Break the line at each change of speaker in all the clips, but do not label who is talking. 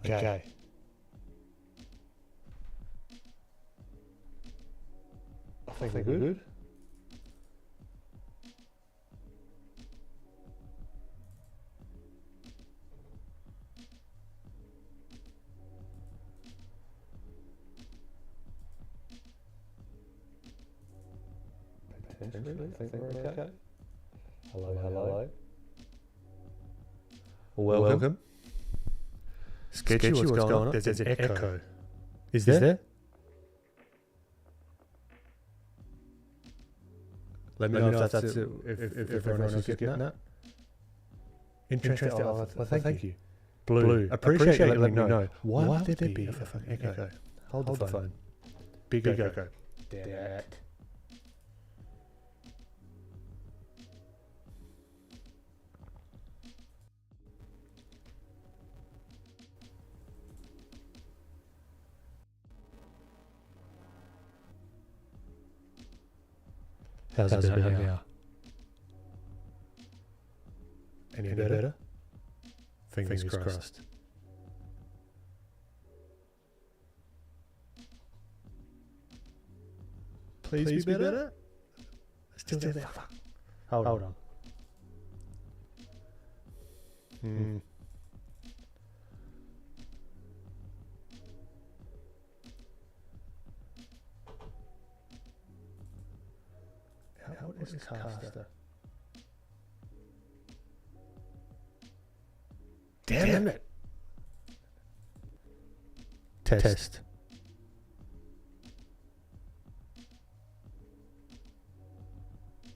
Okay. I think we're good. Potentially, I think we're okay. Hello. Welcome. Sketchy, what's going on? There's an echo. Is there? Let me know if that's it, if everyone else is getting that. Interesting. Well, thank you. Blue. Appreciate you letting me know. Why would there be a fucking echo? Hold the phone. Big echo. Damn it. How's it about now? Any better? Fingers crossed. Please be better? Still there. Fuck. Hold on. What is caster? Damn it! Test.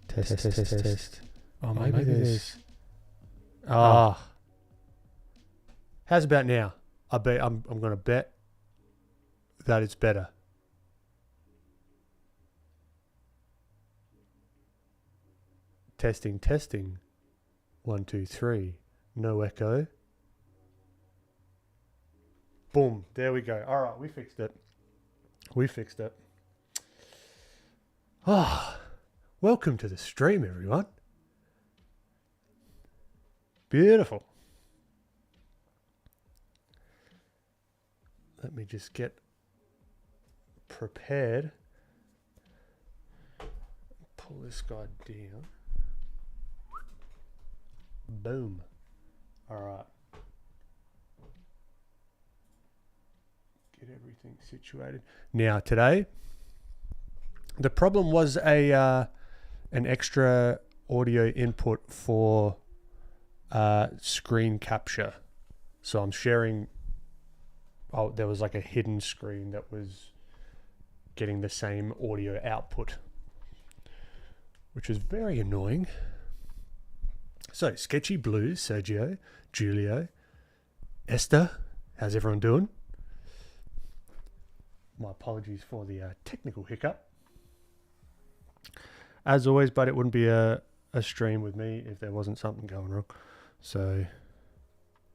Test. Oh, maybe there's... How's about now? I'm going to bet that it's better. Testing. 1, 2, 3. No echo. Boom. There we go. All right, we fixed it. Welcome to the stream, everyone. Beautiful. Let me just get prepared. Pull this guy down. Boom. All right. Get everything situated. Now today, the problem was an extra audio input for screen capture. So I'm sharing. Oh, there was like a hidden screen that was getting the same audio output, which was very annoying. So, Sketchy, Blue, Sergio, Julio, Esther, how's everyone doing? My apologies for the technical hiccup. As always, but it wouldn't be a stream with me if there wasn't something going wrong. So,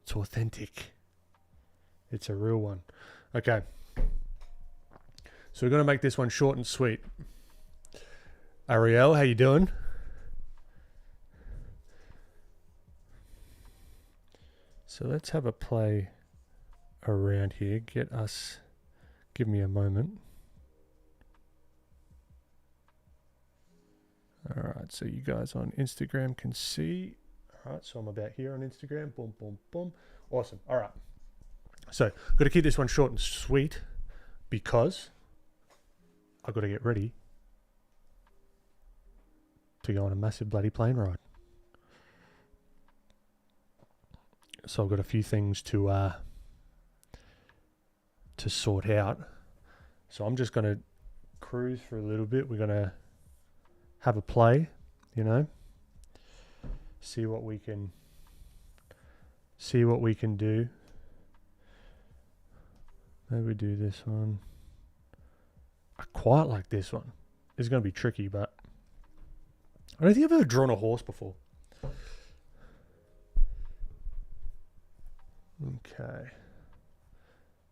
it's authentic. It's a real one. Okay. So, we're going to make this one short and sweet. Ariel, how you doing? So let's have a play around here. Give me a moment. All right, so you guys on Instagram can see. All right, so I'm about here on Instagram. Boom, boom, boom. Awesome. All right. So I've got to keep this one short and sweet because I've got to get ready to go on a massive bloody plane ride. So I've got a few things to sort out. So I'm just going to cruise for a little bit. We're going to have a play, see what we can do. Maybe do this one. I quite like this one. It's going to be tricky, but I don't think I've ever drawn a horse before. Okay,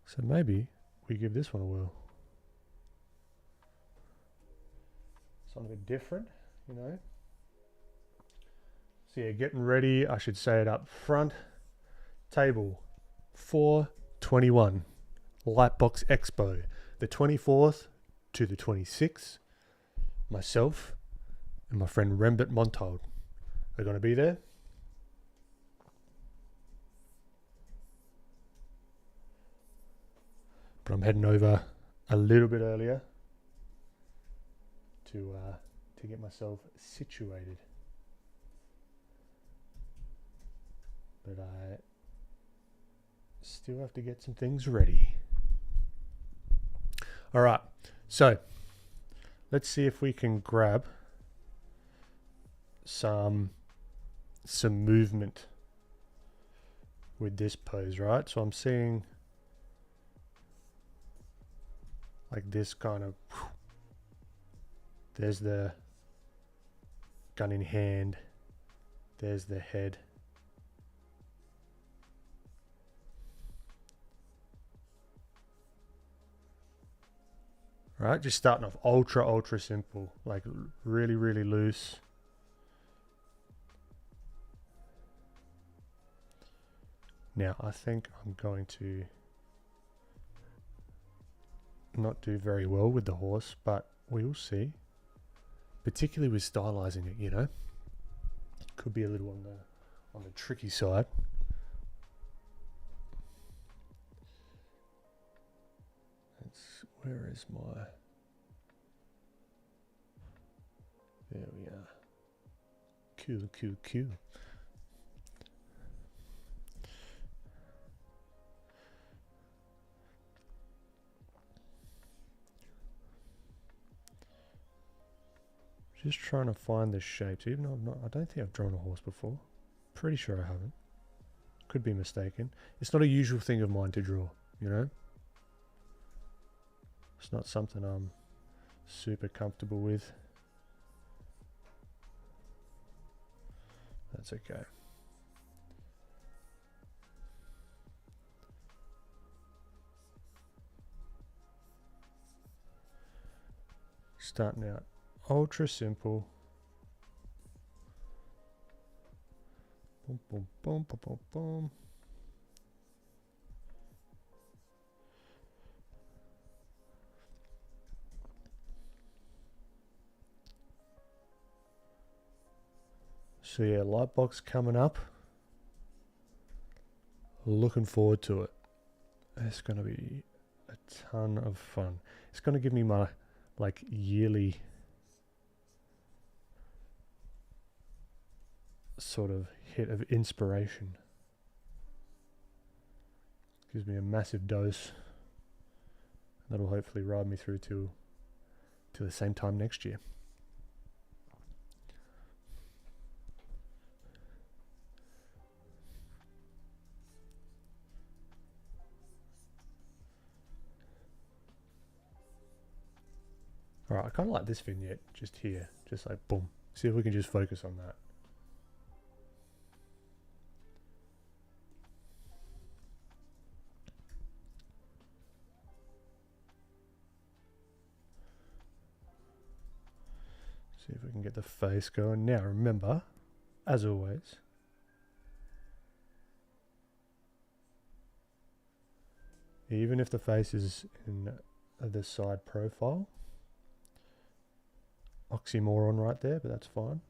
so maybe we give this one a whirl. Something a bit different, So yeah, getting ready. I should say it up front. Table 4, 21 Lightbox Expo, the 24th to the 26th. Myself and my friend Rembert Montaud are going to be there. But I'm heading over a little bit earlier to get myself situated. But I still have to get some things ready. All right, so let's see if we can grab some movement with this pose, right? So I'm seeing like this kind of, there's the gun in hand, there's the head. Right, just starting off ultra simple, like really loose. Now I think I'm going to not do very well with the horse, but we will see. Particularly with stylizing it, you know, could be a little on the tricky side. Where is my? There we are. Cool. Just trying to find the shapes, even though I don't think I've drawn a horse before. Pretty sure I haven't. Could be mistaken. It's not a usual thing of mine to draw, you know? It's not something I'm super comfortable with. That's okay. Starting out ultra simple. Boom. So yeah, Lightbox coming up. Looking forward to it. It's going to be a ton of fun. It's going to give me my like yearly sort of hit of inspiration. Gives me a massive dose. That'll hopefully ride me through to the same time next year. Alright, I kind of like this vignette just here, just like boom. See if we can just focus on that. See if we can get the face going. Now remember, as always, even if the face is in the side profile, oxymoron right there, but that's fine.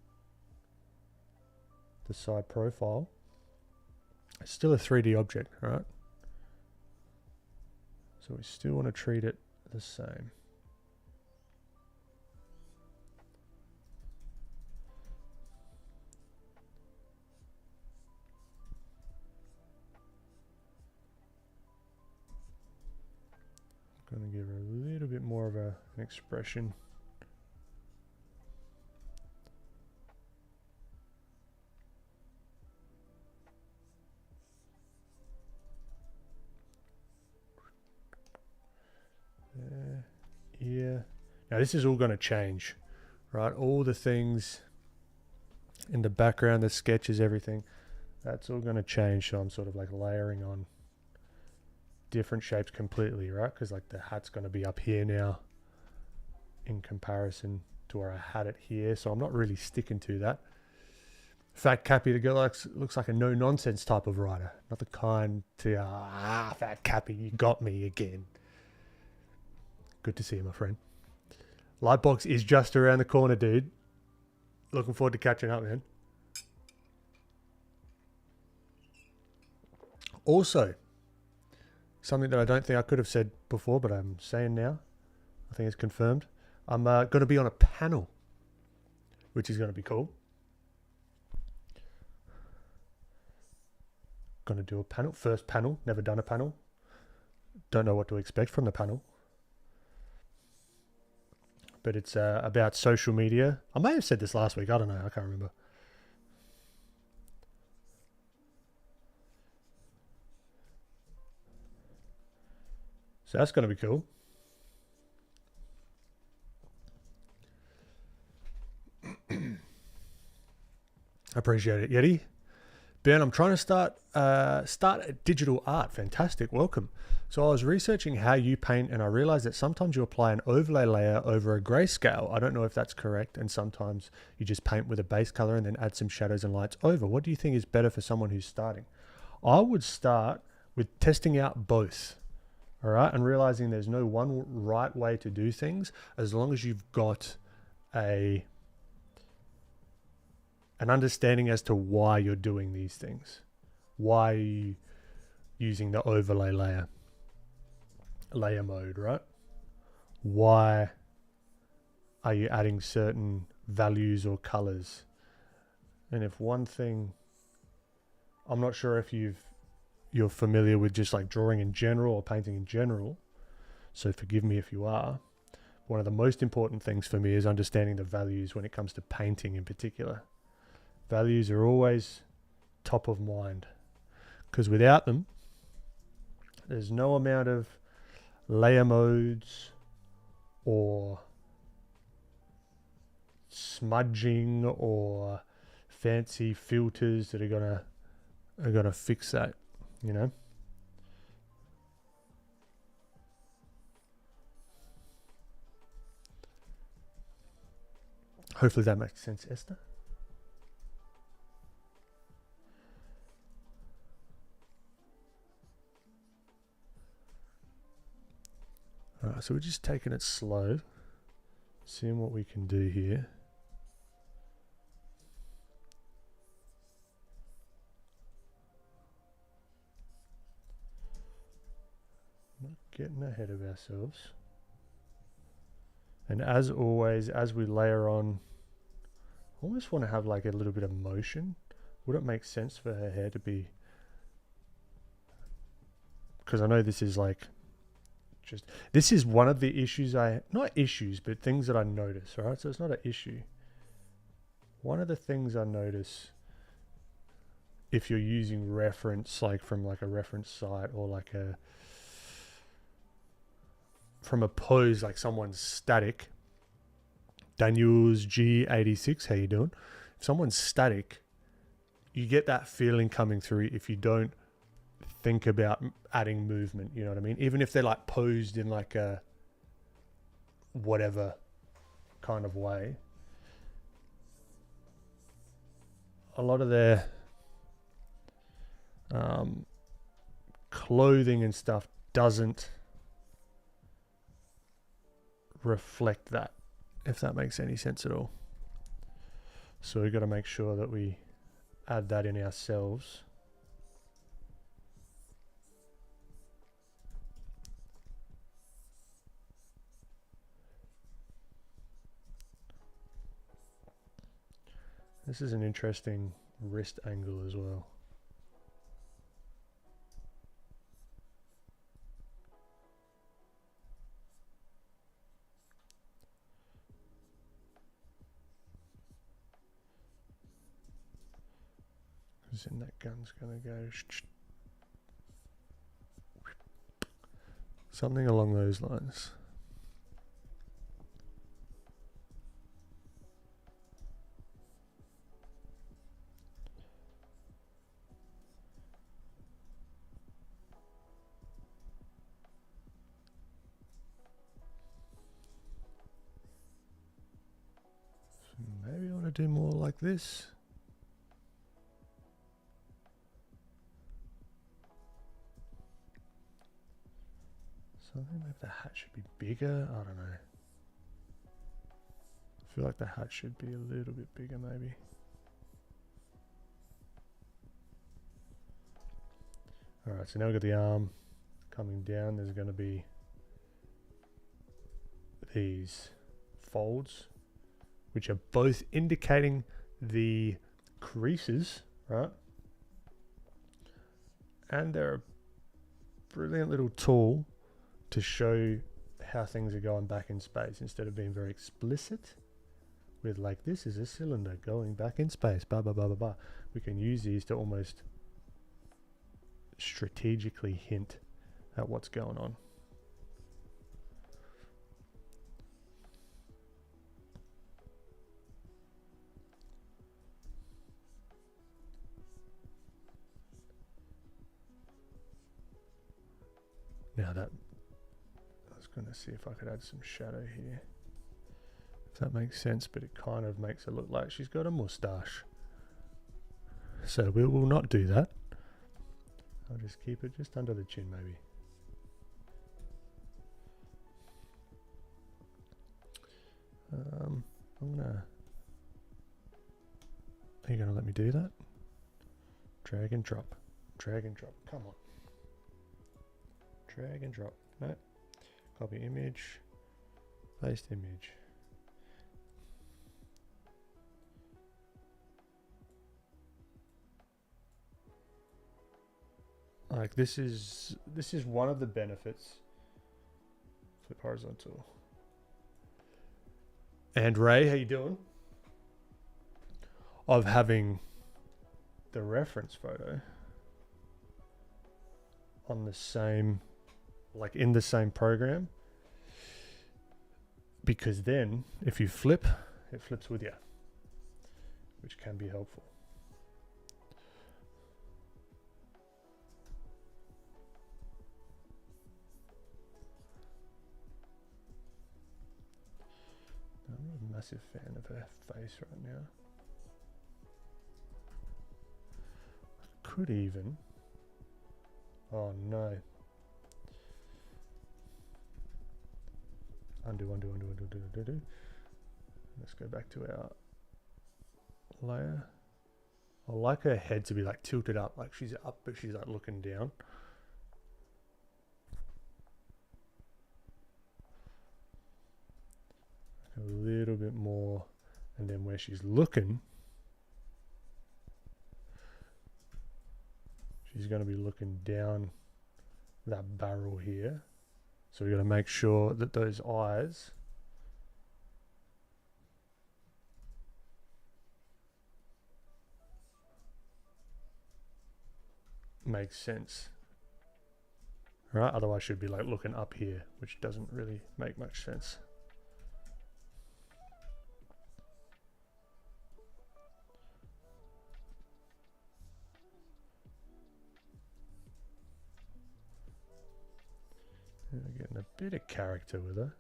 The side profile, it's still a 3D object, right? So we still want to treat it the same. I'm going to give her a little bit more of an expression. Yeah. Now this is all going to change, right? All the things in the background, the sketches, everything, that's all going to change. So I'm sort of like layering on different shapes completely, right? Because like the hat's going to be up here now in comparison to where I had it here. So I'm not really sticking to that. Fat Cappy, the girl looks like a no-nonsense type of writer. Not the kind to, Fat Cappy, you got me again. Good to see you, my friend. Lightbox is just around the corner, dude. Looking forward to catching up, man. Also, something that I don't think I could have said before, but I'm saying now. I think it's confirmed. I'm going to be on a panel, which is going to be cool. Going to do a panel. First panel. Never done a panel. Don't know what to expect from the panel. But it's about social media. I may have said this last week. I don't know. I can't remember. So that's going to be cool. Appreciate it, Yeti. Ben, I'm trying to start digital art. Fantastic, welcome. So I was researching how you paint, and I realized that sometimes you apply an overlay layer over a grayscale. I don't know if that's correct, and sometimes you just paint with a base color and then add some shadows and lights over. What do you think is better for someone who's starting? I would start with testing out both, all right, and realizing there's no one right way to do things as long as you've got an understanding as to why you're doing these things. Why are you using the overlay layer mode, right? Why are you adding certain values or colors? And if one thing, I'm not sure if you're familiar with just like drawing in general or painting in general, so forgive me if you are. One of the most important things for me is understanding the values when it comes to painting in particular. Values are always top of mind, because without them, there's no amount of layer modes or smudging or fancy filters that are gonna fix that, you know. Hopefully that makes sense, Esther. Alright, so we're just taking it slow, seeing what we can do here. Not getting ahead of ourselves. And as always, as we layer on, I almost want to have like a little bit of motion. Would it make sense for her hair to be, because I know this is like, this is one of the issues not issues, but things that I notice, right? So it's not an issue. One of the things I notice if you're using reference, like from like a reference site or like from a pose, like someone's static, Daniels G86, how you doing? If someone's static, you get that feeling coming through if you don't think about adding movement, you know what I mean? Even if they're like posed in like a whatever kind of way, a lot of their clothing and stuff doesn't reflect that, if that makes any sense at all. So we've got to make sure that we add that in ourselves. This is an interesting wrist angle as well. Because then that gun's going to go something along those lines. Maybe I want to do more like this. So I think maybe the hat should be bigger. I don't know. I feel like the hat should be a little bit bigger maybe. Alright, so now we've got the arm coming down. There's going to be these folds, which are both indicating the creases, right? And they're a brilliant little tool to show how things are going back in space instead of being very explicit with like, this is a cylinder going back in space, blah, blah, blah, blah, blah. We can use these to almost strategically hint at what's going on. Now that, I was going to see if I could add some shadow here, if that makes sense, but it kind of makes it look like she's got a mustache. So we will not do that. I'll just keep it just under the chin maybe. I'm gonna, are you gonna let me do that? Drag and drop, come on. Drag and drop, no. Copy image, paste image. Like this is one of the benefits. Flip horizontal. And Ray, how you doing? Of having the reference photo on the same, like in the same program, because then if you flip, it flips with you, which can be helpful. I'm not a massive fan of her face right now. I could even, oh no. Undo. Let's go back to our layer. I like her head to be like tilted up, like she's up, but she's like looking down. A little bit more, and then where she's looking, she's going to be looking down that barrel here. So we've got to make sure that those eyes make sense. Right? Otherwise she'd be like looking up here, which doesn't really make much sense. And we're getting a bit of character with her.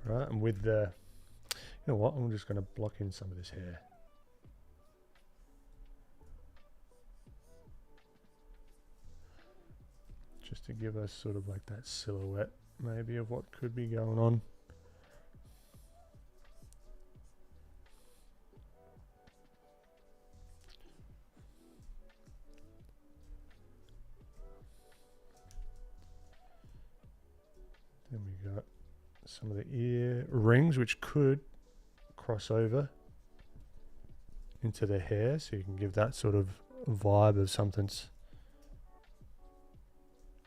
Right, and with the, you know what, I'm just going to block in some of this hair. Just to give us sort of like that silhouette maybe of what could be going on. Then we got some of the ear rings which could cross over into the hair, so you can give that sort of vibe of something's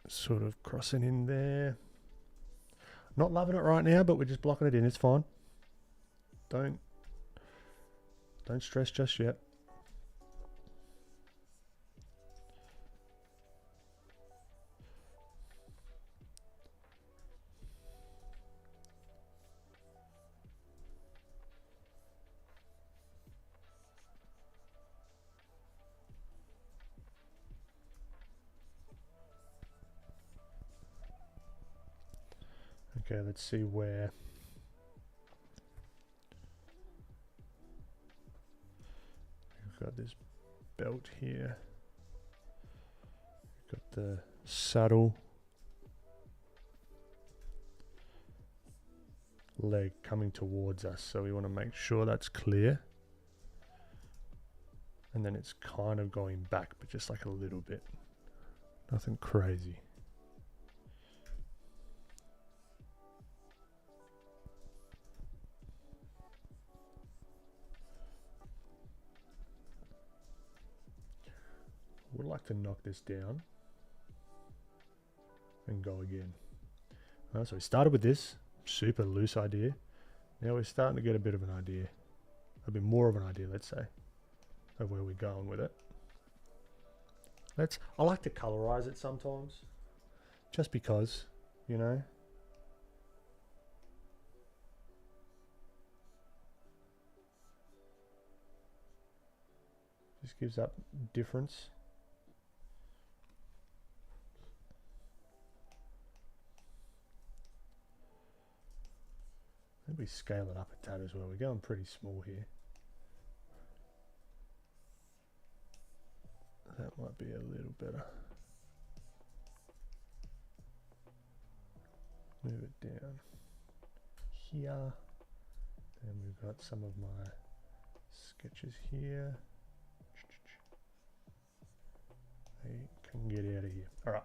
sort of crossing in there. Not loving it right now, but we're just blocking it in. It's fine. Don't stress just yet. Okay, let's see where we've got this belt here. the saddle leg coming towards us, so we want to make sure that's clear. And then it's kind of going back, but just like a little bit. Nothing crazy. Would like to knock this down and go again. So we started with this super loose idea. Now we're starting to get a bit of an idea, a bit more of an idea, let's say, of where we're going with it. I like to colorize it sometimes, just because, you know. Just gives that difference. Maybe scale it up a tad as well. We're going pretty small here. That might be a little better. Move it down here. Then we've got some of my sketches here. They can get out of here. All right.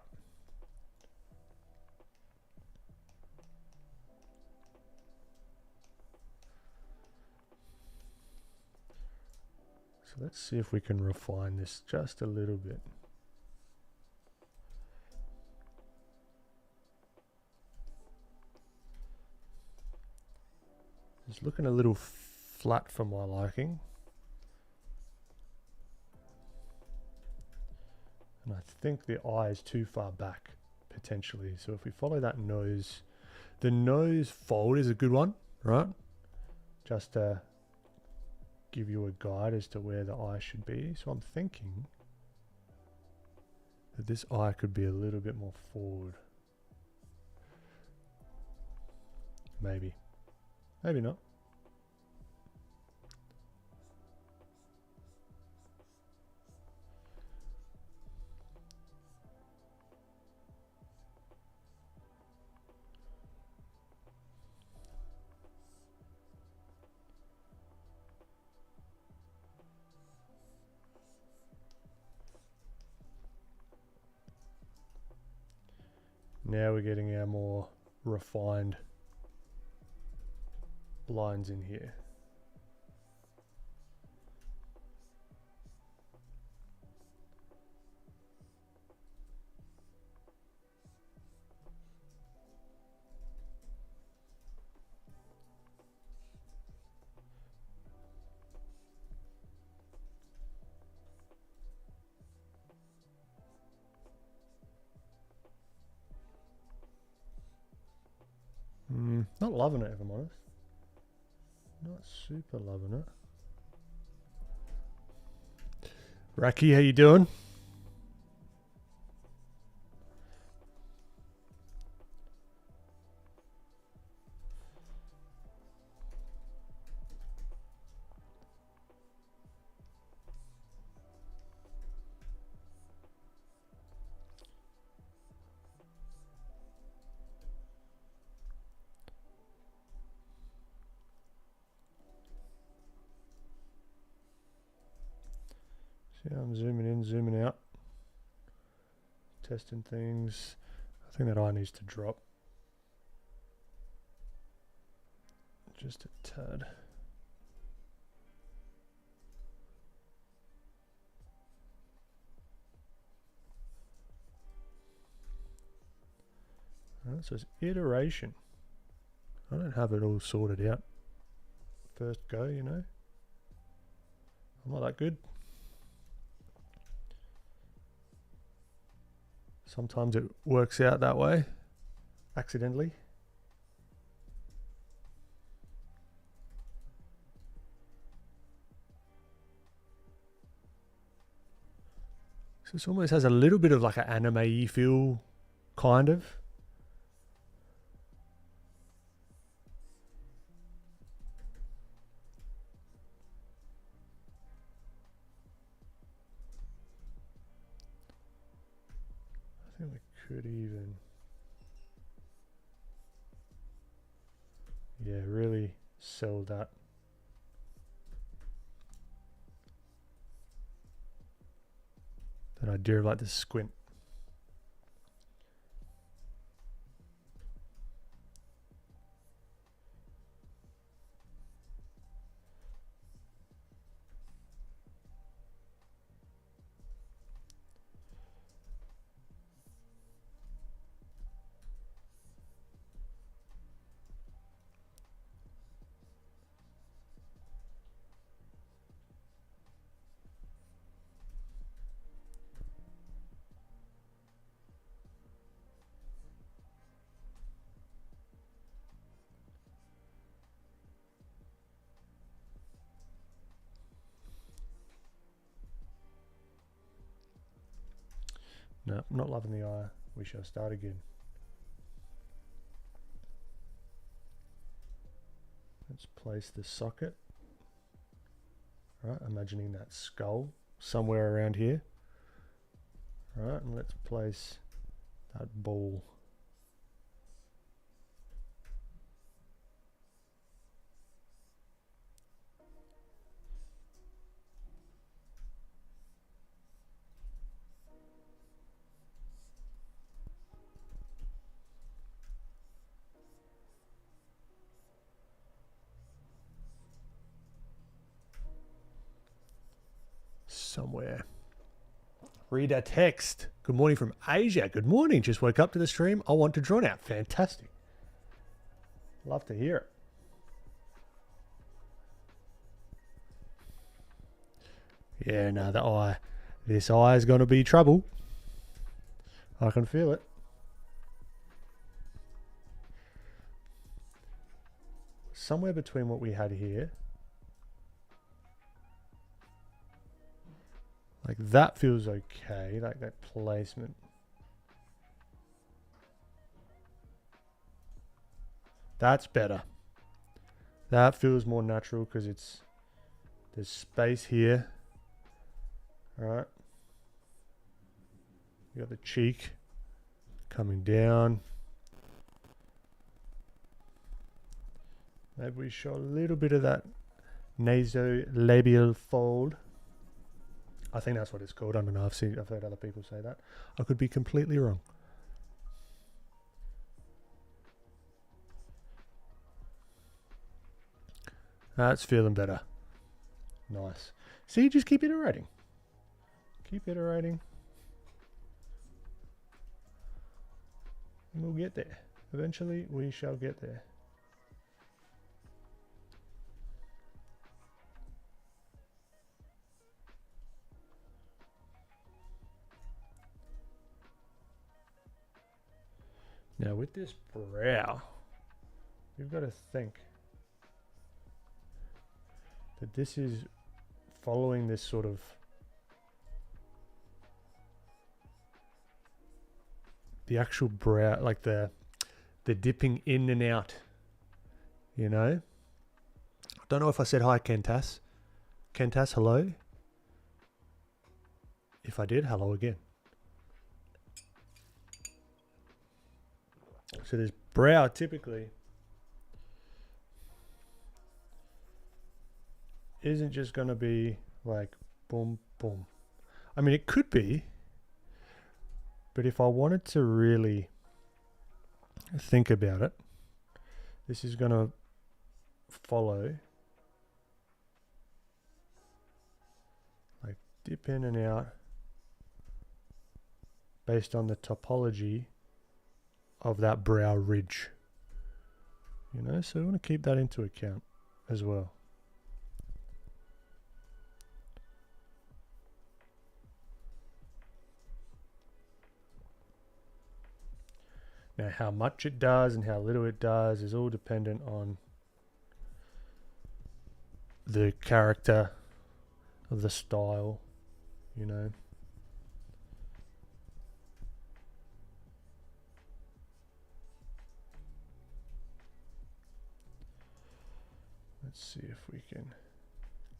So let's see if we can refine this just a little bit. It's looking a little flat for my liking. And I think the eye is too far back, potentially. So if we follow that nose, the nose fold is a good one, right? Just to give you a guide as to where the eye should be. So I'm thinking that this eye could be a little bit more forward. Maybe. Maybe not. Now we're getting our more refined lines in here. Not loving it, if I'm honest. Not super loving it. Raki, how you doing? Yeah, I'm zooming in, zooming out, testing things. I think that eye needs to drop just a tad. Alright, so it's iteration. I don't have it all sorted out first go, you know. I'm not that good. Sometimes it works out that way, accidentally. So this almost has a little bit of like an anime-y feel, kind of. think we could even, yeah, really sell that. That idea of like the squint. No, not loving the eye. We shall start again. Let's place the socket. Right, imagining that skull somewhere around here. Right, and let's place that ball. Somewhere. Read a text. Good morning from Asia. Good morning. Just woke up to the stream. I want to draw now. Fantastic. Love to hear it. Yeah, no, the eye. This eye is going to be trouble. I can feel it. Somewhere between what we had here. Like that feels okay, like that placement. That's better. That feels more natural because there's space here. All right. You got the cheek coming down. Maybe we show a little bit of that nasolabial fold. I think that's what it's called. I don't know. I've heard other people say that. I could be completely wrong. That's feeling better. Nice. See, just keep iterating. Keep iterating. And we'll get there. Eventually, we shall get there. Now with this brow, you've got to think that this is following this sort of the actual brow, like the dipping in and out, you know? I don't know if I said hi, Kentas. Kentas, hello. If I did, hello again. So this brow typically isn't just going to be like boom, boom. I mean, it could be, but if I wanted to really think about it, this is going to follow like dip in and out based on the topology of that brow ridge, you know, so we want to keep that into account as well. Now how much it does and how little it does is all dependent on the character of the style, you know. Let's see if we can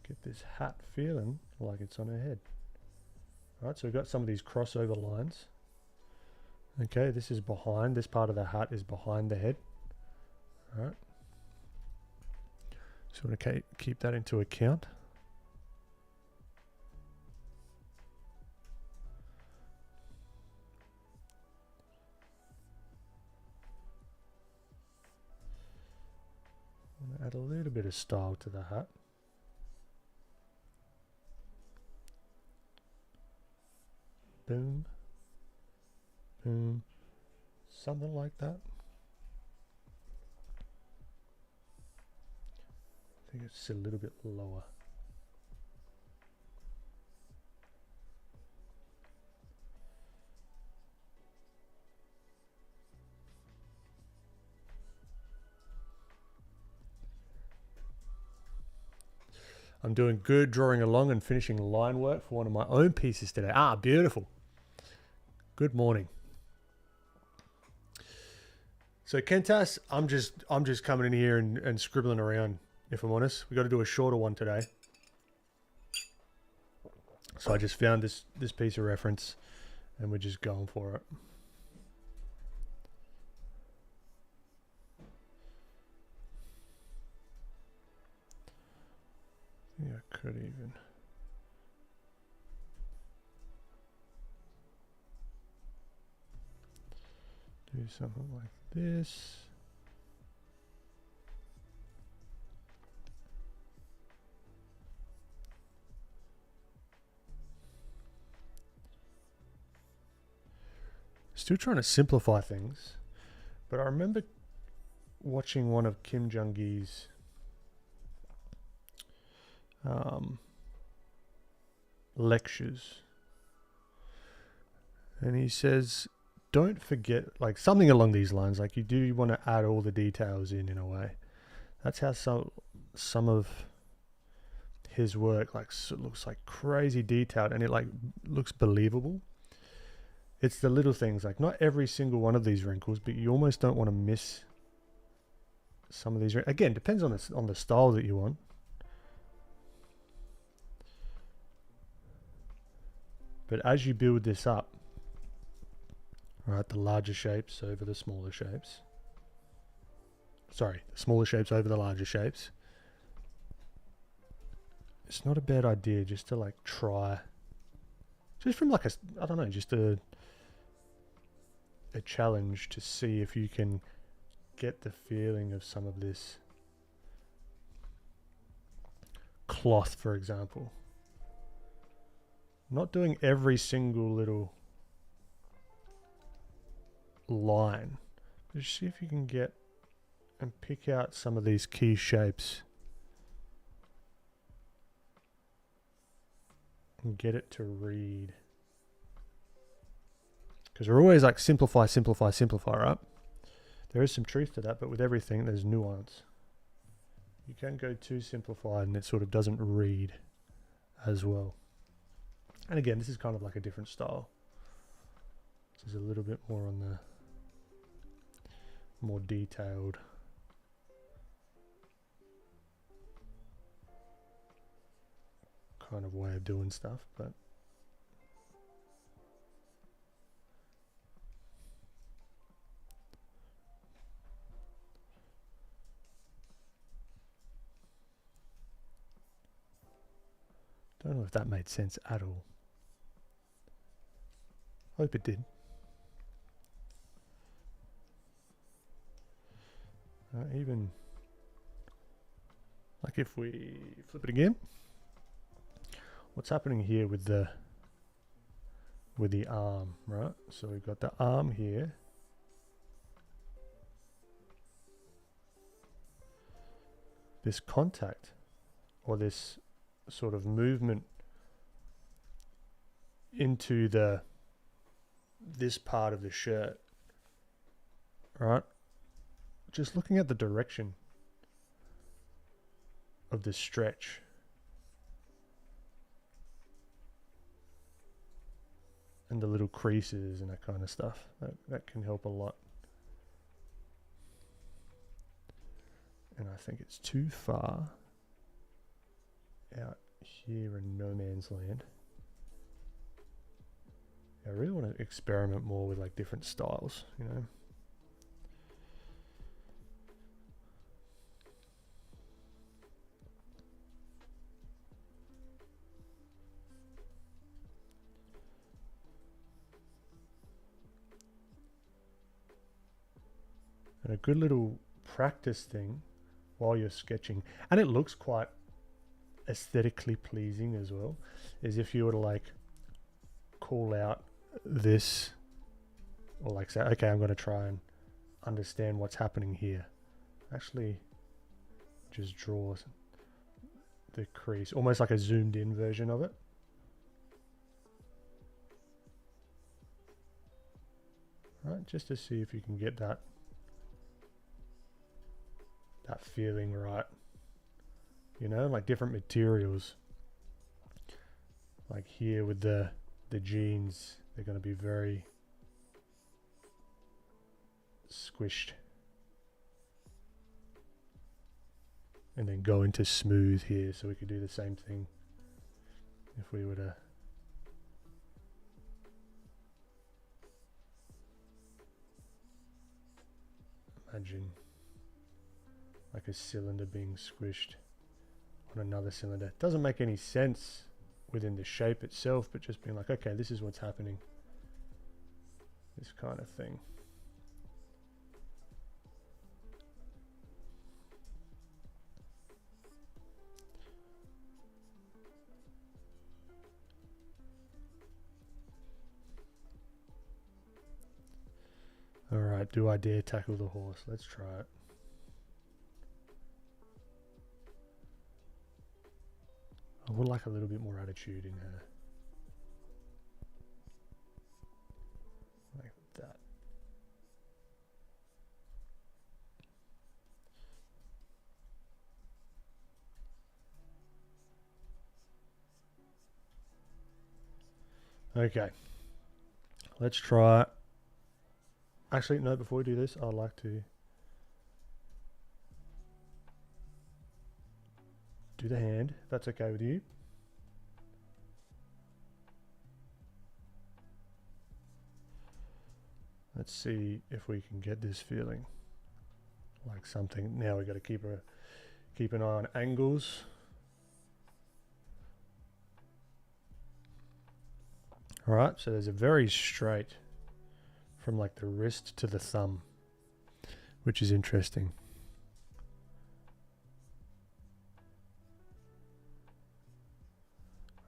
get this hat feeling like it's on her head. All right, so we've got some of these crossover lines. Okay, this is behind. This part of the hat is behind the head. All right. So we're going to keep that into account. I'm going to add a little bit of style to the hat. Boom. Boom. Something like that. I think it's a little bit lower. I'm doing good drawing along and finishing line work for one of my own pieces today. Ah, beautiful. Good morning. So Kentas, I'm just coming in here and scribbling around, if I'm honest. We got to do a shorter one today. So I just found this piece of reference and we're just going for it. Yeah, I could even. Do something like this. Still trying to simplify things, but I remember watching one of Kim Jung-gi's lectures, and he says, don't forget, like something along these lines, like you do want to add all the details in a way. That's how some of his work looks like crazy detailed, and it like looks believable. It's the little things, like not every single one of these wrinkles, but you almost don't want to miss some of these. Again, depends on the style that you want. But as you build this up, right, the larger shapes over the smaller shapes. Sorry, the smaller shapes over the larger shapes. It's not a bad idea just to like try, just from like I don't know, just a challenge to see if you can get the feeling of some of this cloth, for example. Not doing every single little line. Just see if you can get and pick out some of these key shapes and get it to read. Because we're always like simplify, simplify, simplify, right? There is some truth to that, but with everything there's nuance. You can go too simplified and it sort of doesn't read as well. And again, this is kind of like a different style. This is a little bit more on the more detailed. Kind of way of doing stuff, but don't know if that made sense at all. Hope it did. Even like if we flip it again, what's happening here with the arm, right? So we've got the arm here. This contact or this sort of movement into this part of the shirt, right? Just looking at the direction of the stretch. And the little creases and that kind of stuff. That can help a lot. And I think it's too far out here in no man's land. I really want to experiment more with like different styles, you know. And a good little practice thing while you're sketching, and it looks quite aesthetically pleasing as well, is if you were to like call out this, or like say, okay, I'm going to try and understand what's happening here. Actually just draw the crease, almost like a zoomed in version of it. Right, just to see if you can get that feeling right. You know, like different materials. Like here with the jeans, they're going to be very squished. And then go into smooth here, so we could do the same thing if we were to imagine like a cylinder being squished on another cylinder. It doesn't make any sense within the shape itself, but just being like, okay, this is what's happening. This kind of thing. All right, do I dare tackle the horse? Let's try it. I would like a little bit more attitude in her. Like that. Okay. Let's try. Actually, no, before we do this, I'd like to do the hand, if that's okay with you. Let's see if we can get this feeling like something. Now we've got to keep an eye on angles. All right, so there's a very straight from like the wrist to the thumb, which is interesting.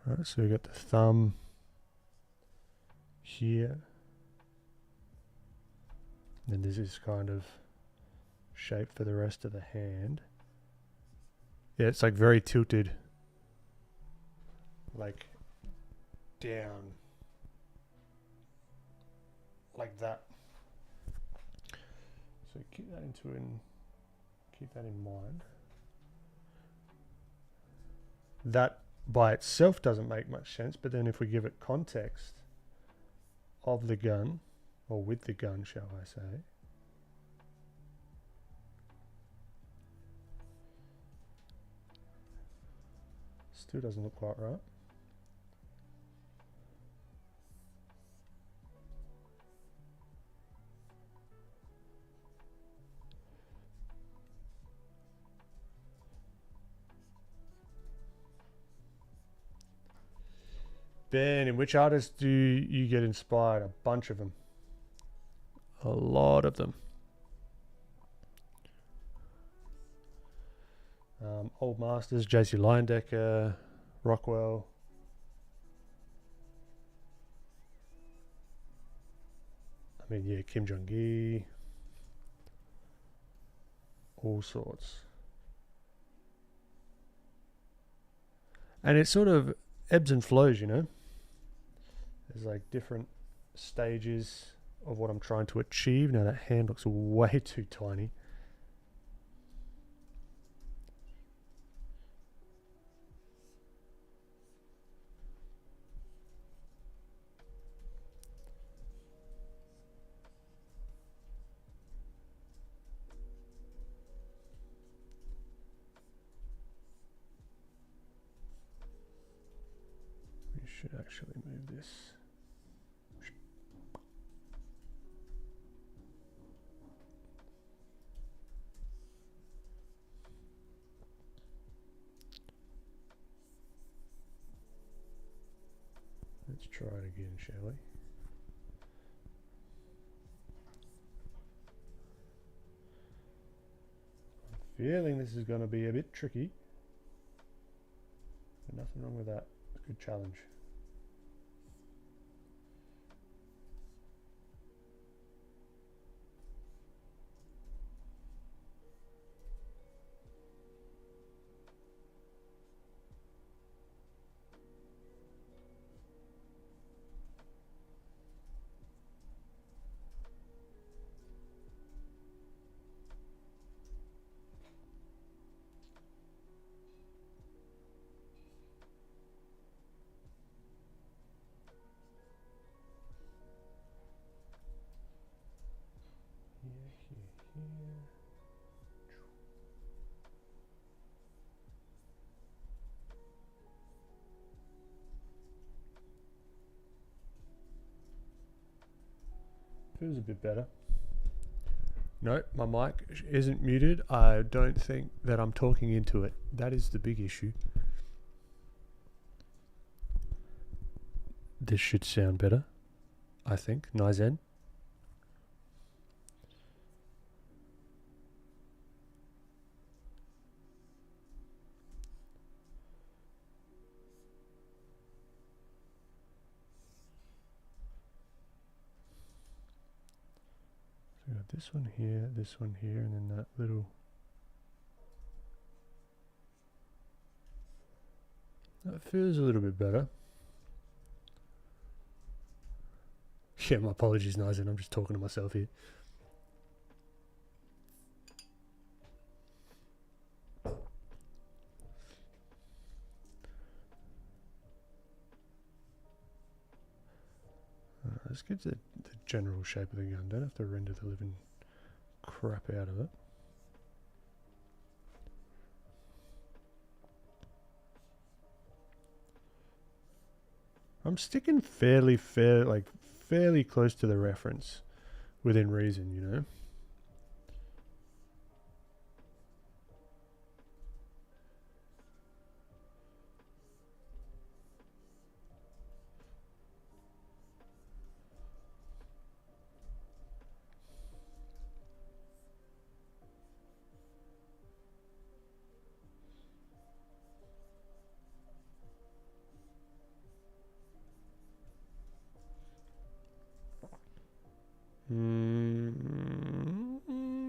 All right, so we got the thumb here. And this is kind of shape for the rest of the hand. Yeah, it's like very tilted, like down, like that. So keep that in mind. That by itself doesn't make much sense, but then if we give it context of the gun, or with the gun, shall I say, still doesn't look quite right. Ben, in which artists do you get inspired? A bunch of them. A lot of them. Old Masters, JC Leyendecker, Rockwell. I mean, yeah, Kim Jong-gi. All sorts. And it sort of ebbs and flows, you know? There's like different stages of what I'm trying to achieve. Now that hand looks way too tiny. We should actually move this. We should Let's try it again, shall we? I'm feeling this is going to be a bit tricky. But nothing wrong with that. It's a good challenge. Feels a bit better. No, my mic isn't muted. I don't think that I'm talking into it. That is the big issue. This should sound better, I think. Nizen. So we got this one here, and then that little. That feels a little bit better. Yeah, my apologies, Nizen. I'm just talking to myself here. Let's get the general shape of the gun. Don't have to render the living crap out of it. I'm sticking fairly close to the reference within reason, you know.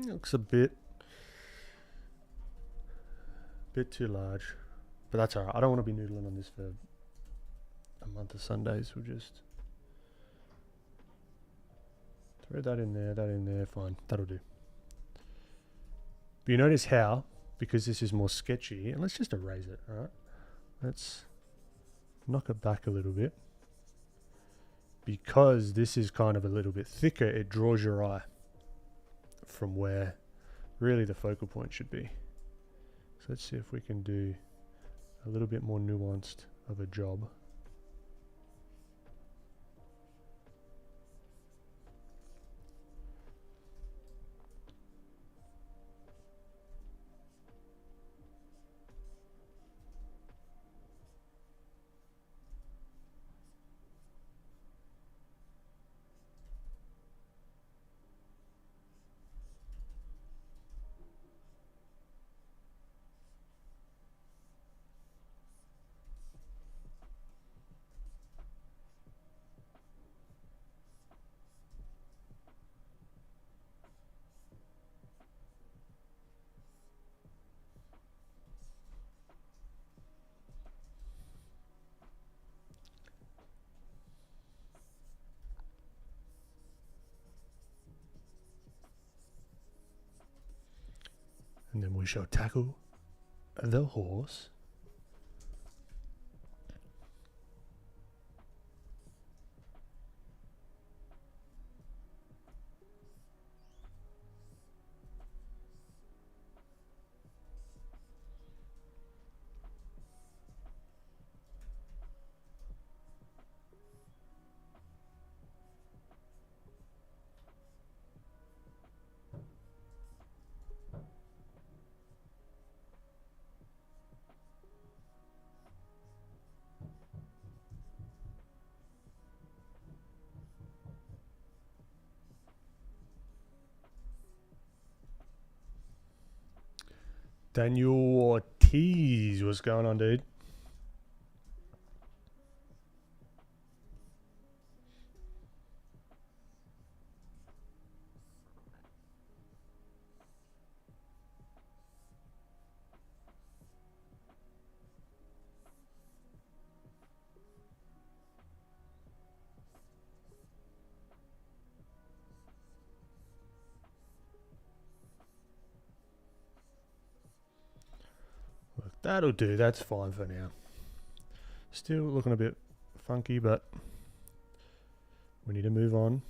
Looks a bit too large, but that's alright. I don't want to be noodling on this for a month of Sundays. We'll just throw that in there, fine, that'll do. But you notice how, because this is more sketchy, and let's just erase it, alright? Let's knock it back a little bit. Because this is kind of a little bit thicker, it draws your eye from where really the focal point should be. So let's see if we can do a little bit more nuanced of a job. And then we shall tackle the horse. Daniel Ortiz, what's going on, dude? Look, that'll do. That's fine for now. Still looking a bit funky, but we need to move on.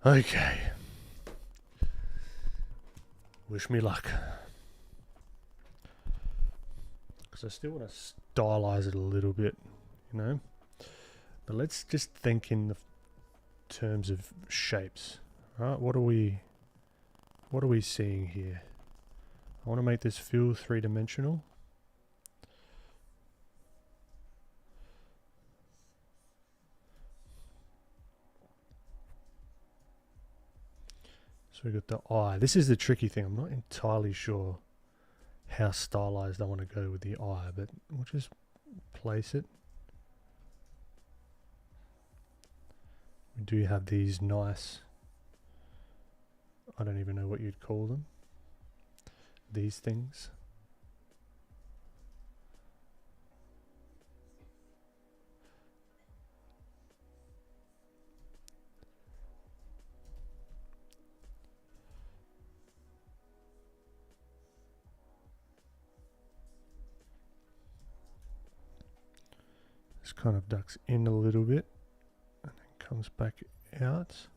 Okay. Wish me luck. Because I still want to stylize it a little bit, you know. But let's just think in the terms of shapes. Right? What are we seeing here? I want to make this feel three-dimensional. So we got the eye. This is the tricky thing. I'm not entirely sure how stylized I want to go with the eye, but we'll just place it. We do have these nice, I don't even know what you'd call them, these things. This kind of ducks in a little bit and then comes back out.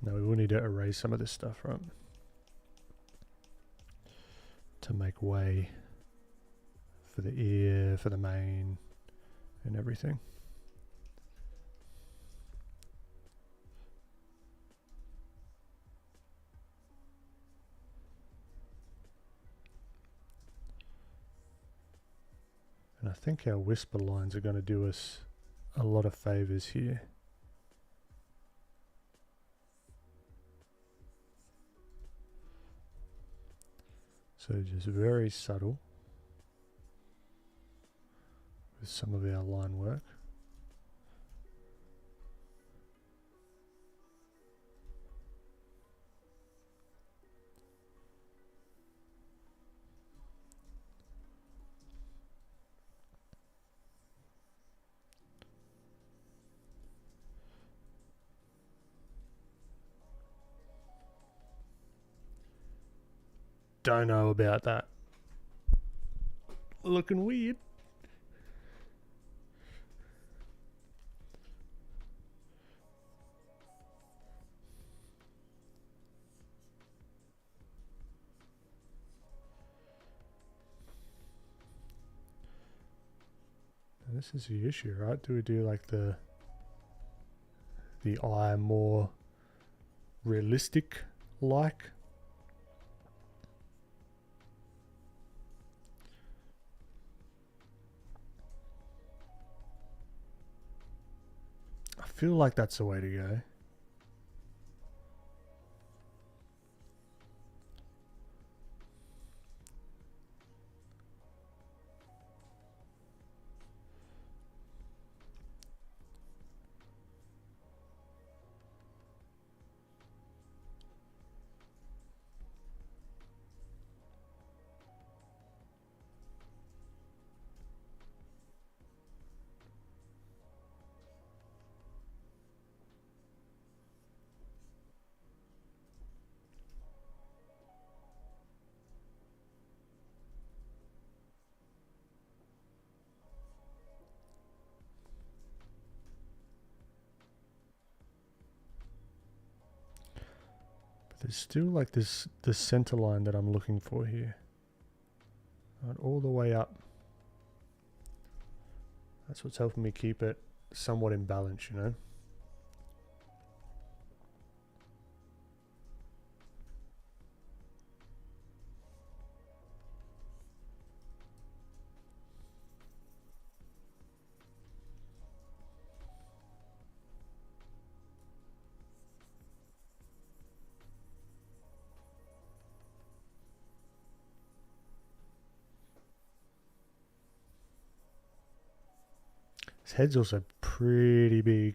No, we will need to erase some of this stuff, right? To make way for the ear, for the mane, and everything. And I think our whisper lines are going to do us a lot of favors here. So just very subtle with some of our line work. Don't know about that. Looking weird. And this is the issue, right? Do we do like the eye more realistic like? I feel like that's the way to go. There's still like this, the center line that I'm looking for here. Right, all the way up. That's what's helping me keep it somewhat in balance, you know. His head's also pretty big.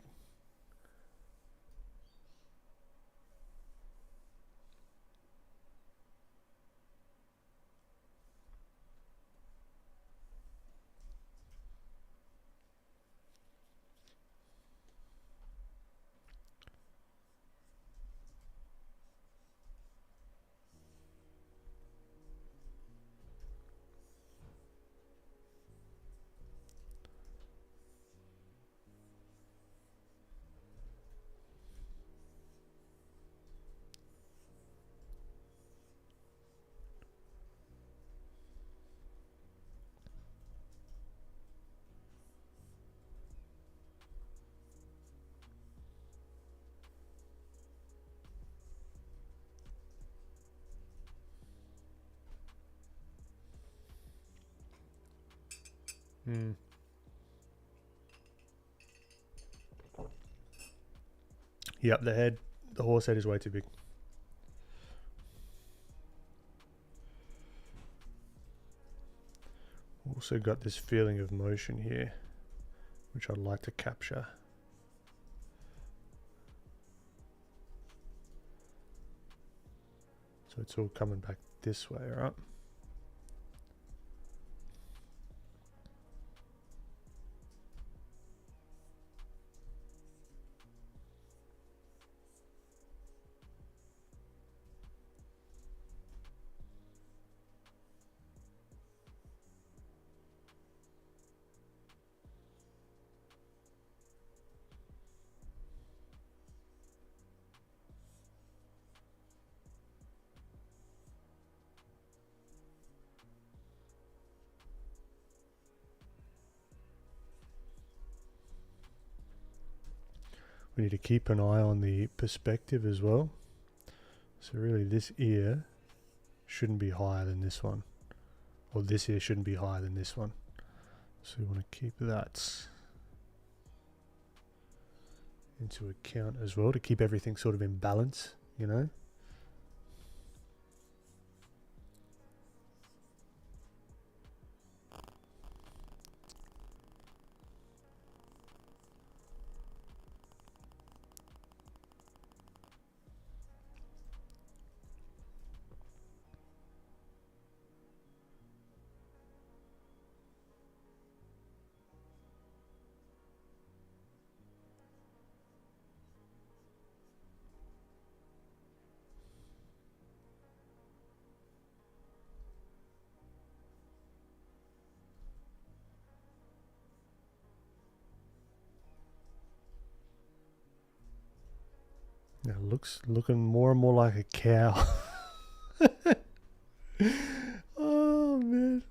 Yep, the horse head is way too big. Also got this feeling of motion here, which I'd like to capture. So it's all coming back this way, right? We need to keep an eye on the perspective as well. So really this ear shouldn't be higher than this one. Or this ear shouldn't be higher than this one. So we want to keep that into account as well to keep everything sort of in balance, you know. Now looking more and more like a cow. Oh man.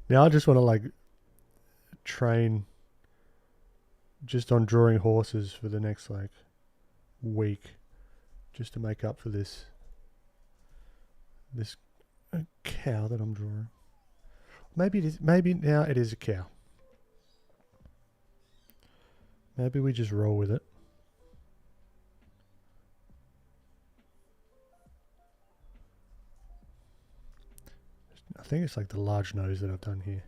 Now I just want to like train just on drawing horses for the next like week, just to make up for this cow that I'm drawing. Maybe it is, maybe now it is a cow. Maybe we just roll with it. I think it's like the large nose that I've done here.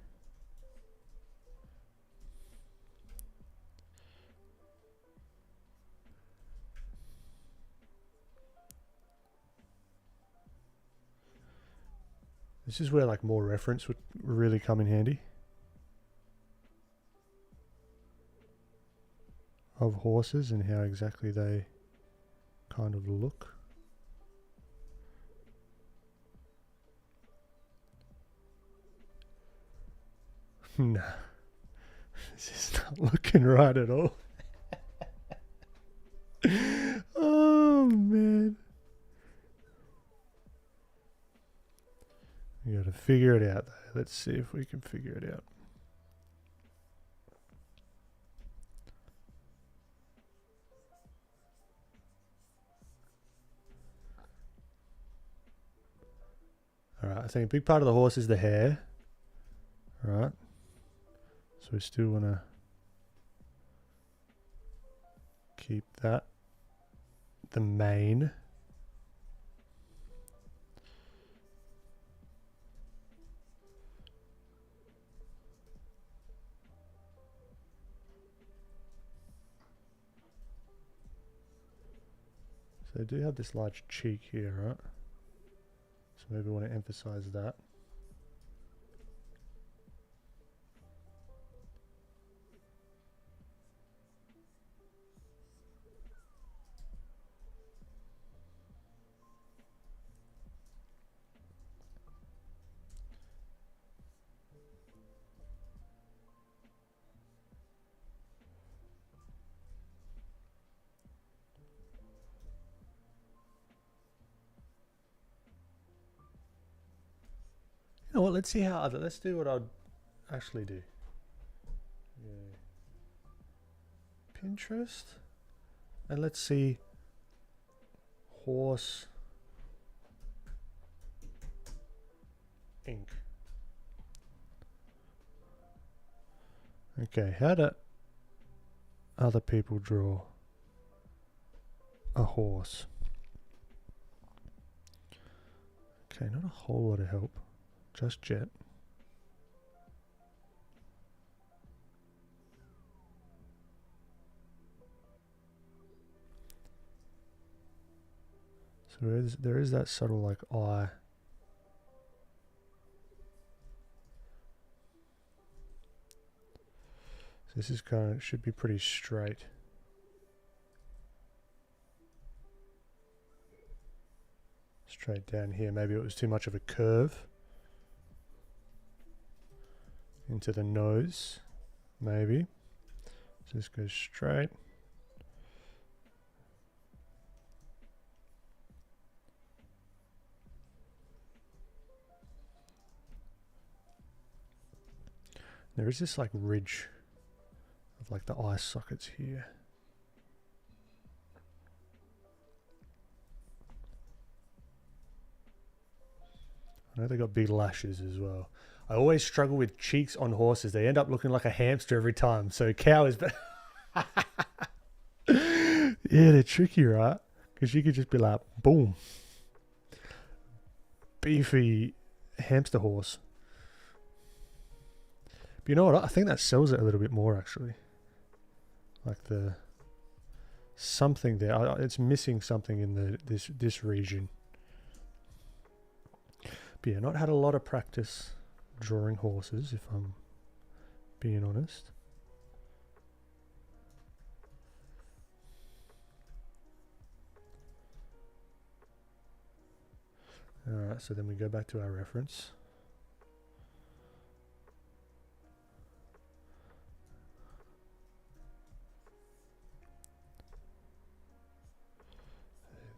This is where like more reference would really come in handy. Of horses and how exactly they kind of look. No, this is not looking right at all. Oh to figure it out, though. Let's see if we can figure it out. Alright, I think a big part of the horse is the hair. Alright. So we still want to keep that the mane. So they do have this large cheek here, right? So maybe we want to emphasize that. You know what, let's see how other, let's do what I'd actually do. Yeah. Pinterest. And let's see horse ink. Okay, how do other people draw a horse? Okay, not a whole lot of help. Just yet. So there is that subtle like eye. So this is kind of, should be pretty straight. Straight down here. Maybe it was too much of a curve. Into the nose, maybe. So this goes straight. There is this like ridge of like the eye sockets here. I know they got big lashes as well. I always struggle with cheeks on horses. They end up looking like a hamster every time. So cow is better. Yeah, they're tricky, right? Because you could just be like, boom. Beefy hamster horse. But you know what? I think that sells it a little bit more, actually. Like the... something there. It's missing something in this region. But yeah, not had a lot of practice drawing horses, if I'm being honest. Alright, so then we go back to our reference.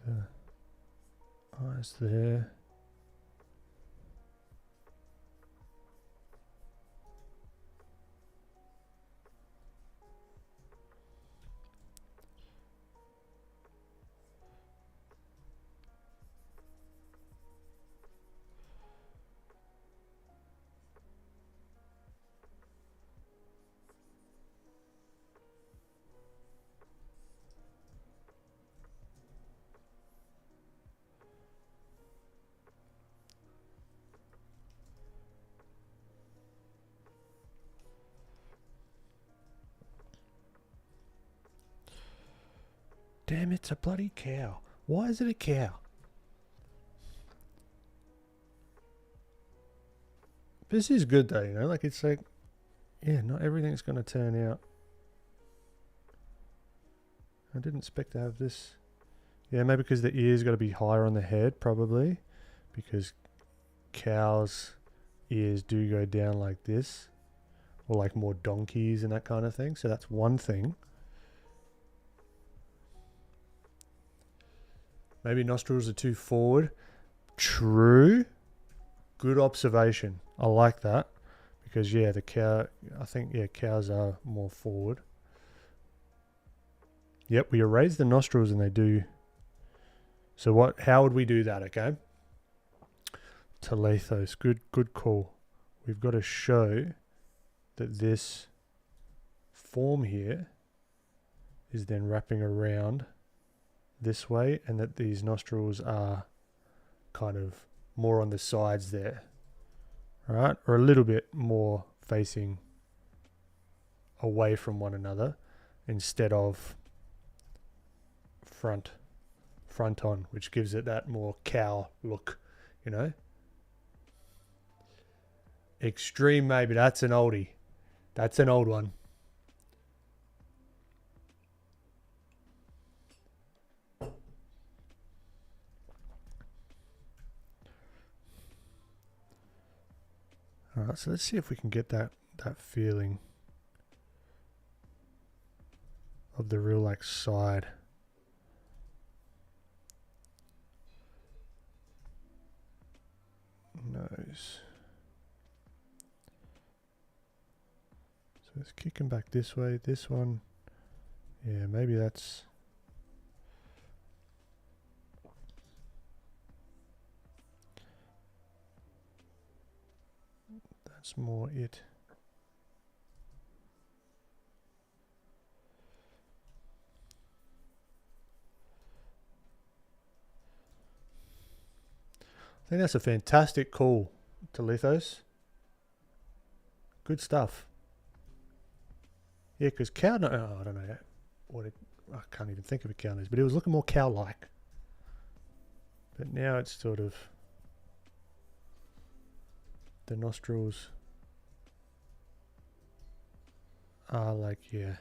The eyes there. Damn, it's a bloody cow. Why is it a cow? This is good though, you know, like it's like, yeah, not everything's going to turn out. I didn't expect to have this. Yeah, maybe because the ears got to be higher on the head, probably. Because cows' ears do go down like this. Or like more donkeys and that kind of thing. So that's one thing. Maybe nostrils are too forward. True. Good observation. I like that because yeah, the cow. I think yeah, cows are more forward. Yep, we erase the nostrils and they do. So what? How would we do that? Okay. Telethos. Good call. We've got to show that this form here is then wrapping around this way, and that these nostrils are kind of more on the sides there, right? Or a little bit more facing away from one another instead of front on, which gives it that more cow look, you know. Extreme, maybe that's an oldie. That's an old one. All right, so let's see if we can get that feeling of the real like side. Nose. So it's kicking back this way. This one, yeah, maybe that's more it. I think that's a fantastic call to Lithos. Good stuff. Yeah, because cow. Oh, I don't know what it. I can't even think of a cow nose, but it was looking more cow-like. But now it's sort of the nostrils are like, yeah,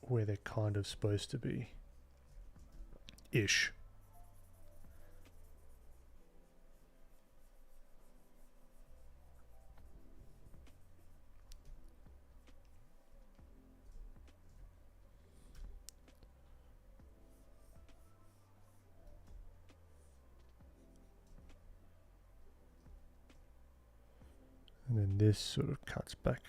where they're kind of supposed to be ish. And then this sort of cuts back.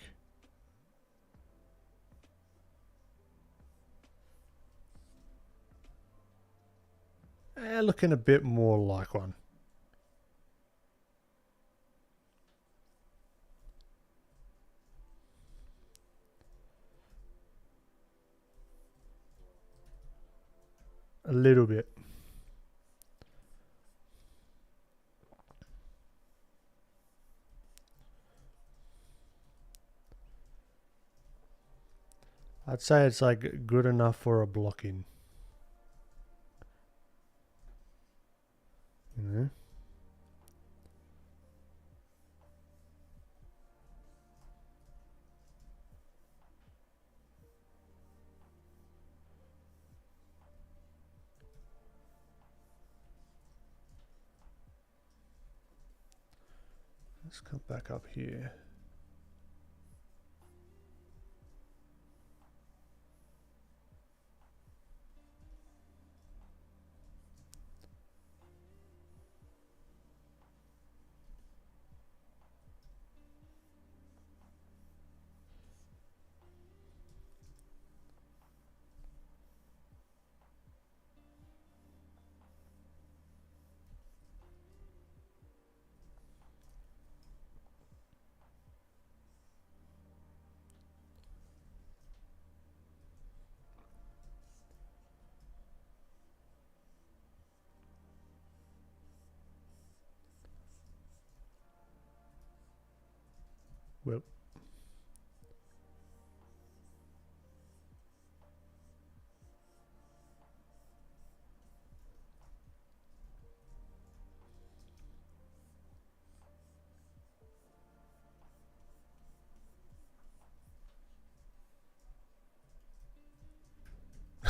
Looking a bit more like one. A little bit. I'd say it's like good enough for a block-in. You know? Let's come back up here. Well,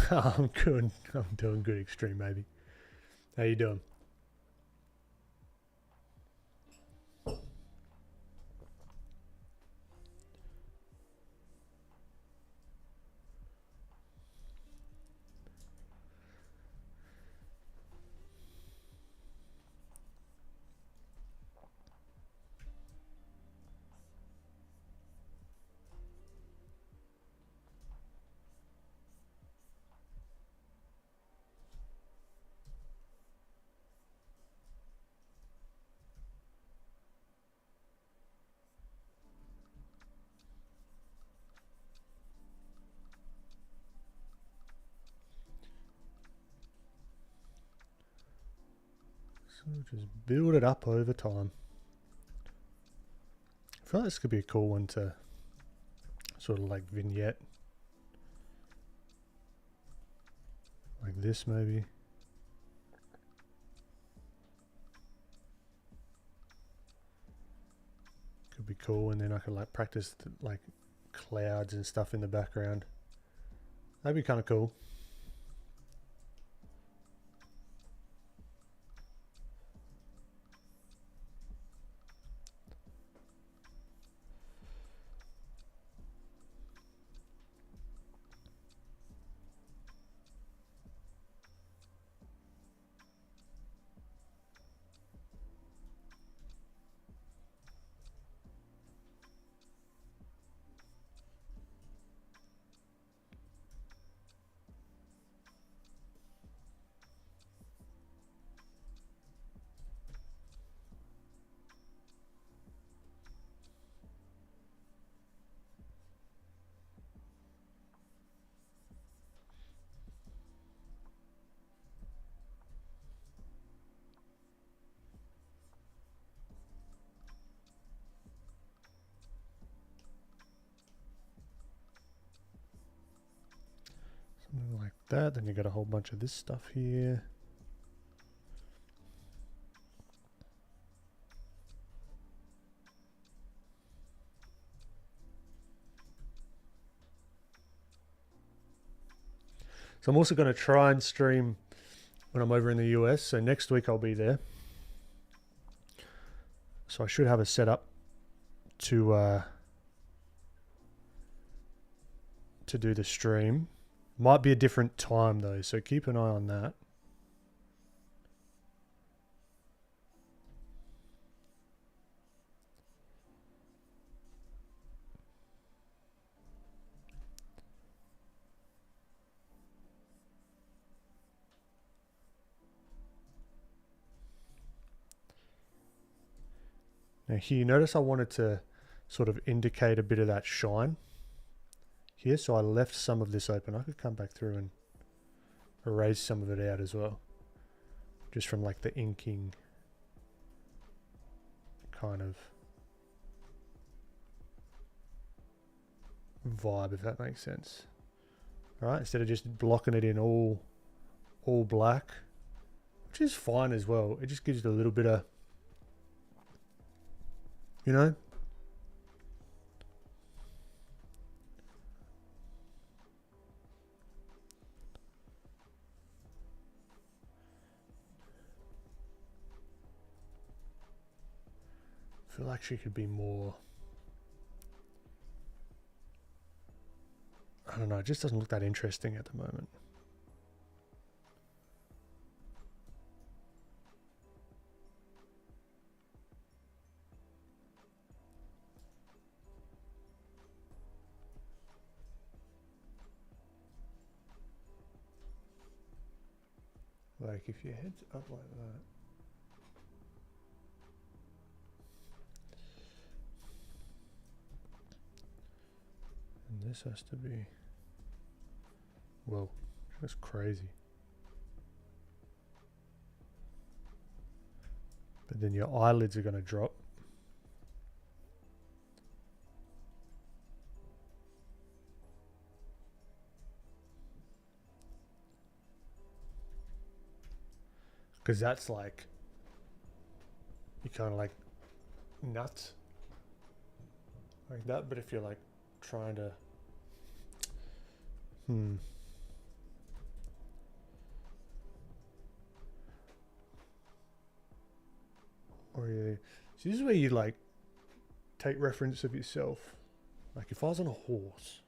I'm good. I'm doing good, Extreme, maybe. How you doing? So just build it up over time. I feel like this could be a cool one to sort of like vignette. Like this maybe. Could be cool, and then I could like practice like clouds and stuff in the background. That'd be kind of cool. Something like that. Then you got a whole bunch of this stuff here. So I'm also going to try and stream when I'm over in the US. So next week I'll be there. So I should have a setup to do the stream. Might be a different time though, so keep an eye on that. Now here, you notice I wanted to sort of indicate a bit of that shine here, so I left some of this open. I could come back through and erase some of it out as well, just from like the inking kind of vibe, if that makes sense. All right, instead of just blocking it in all black, which is fine as well. It just gives it a little bit of, you know, I feel like she could be more, I don't know, it just doesn't look that interesting at the moment. Like if your head's up like that. And this has to be, whoa, that's crazy. But then your eyelids are going to drop. Because that's like, you kind of like nuts like that. But if you're like trying to, or you, so this is where you like take reference of yourself. Like if I was on a horse,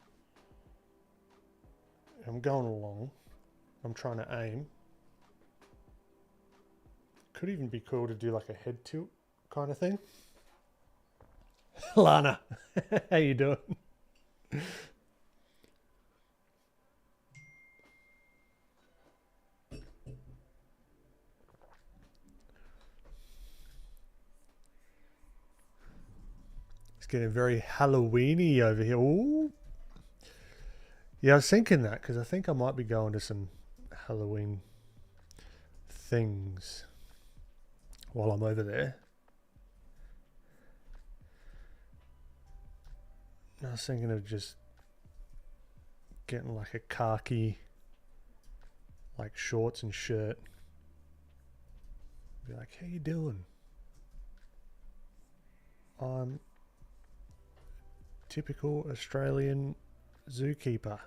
and I'm going along, I'm trying to aim. Could even be cool to do like a head tilt kind of thing. Lana, how you doing? It's getting very Halloweeny over here. Ooh. Yeah, I was thinking that because I think I might be going to some Halloween things. while I'm over there. I was thinking of just getting like a khaki, like shorts and shirt. Be like, how you doing? I'm typical Australian zookeeper.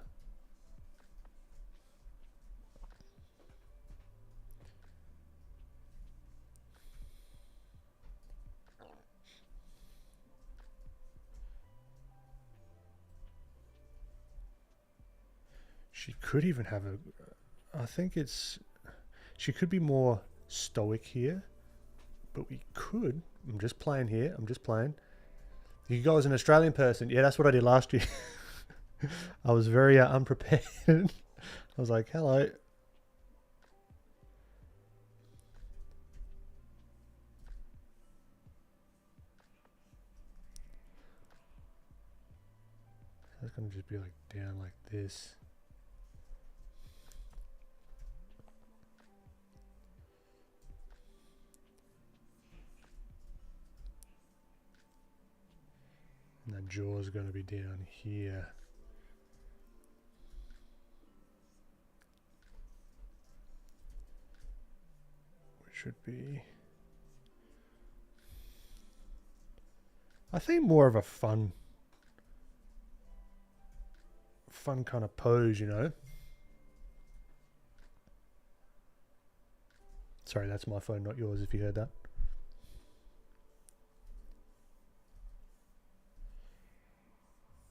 She could even have a, I think it's, she could be more stoic here, but we could, I'm just playing here, I'm just playing. You go as an Australian person. Yeah, that's what I did last year. I was very unprepared. I was like, hello. It's going to just be like down like this. And the jaw's going to be down here. Which should be, I think, more of a fun kind of pose, you know. Sorry, that's my phone, not yours, if you heard that.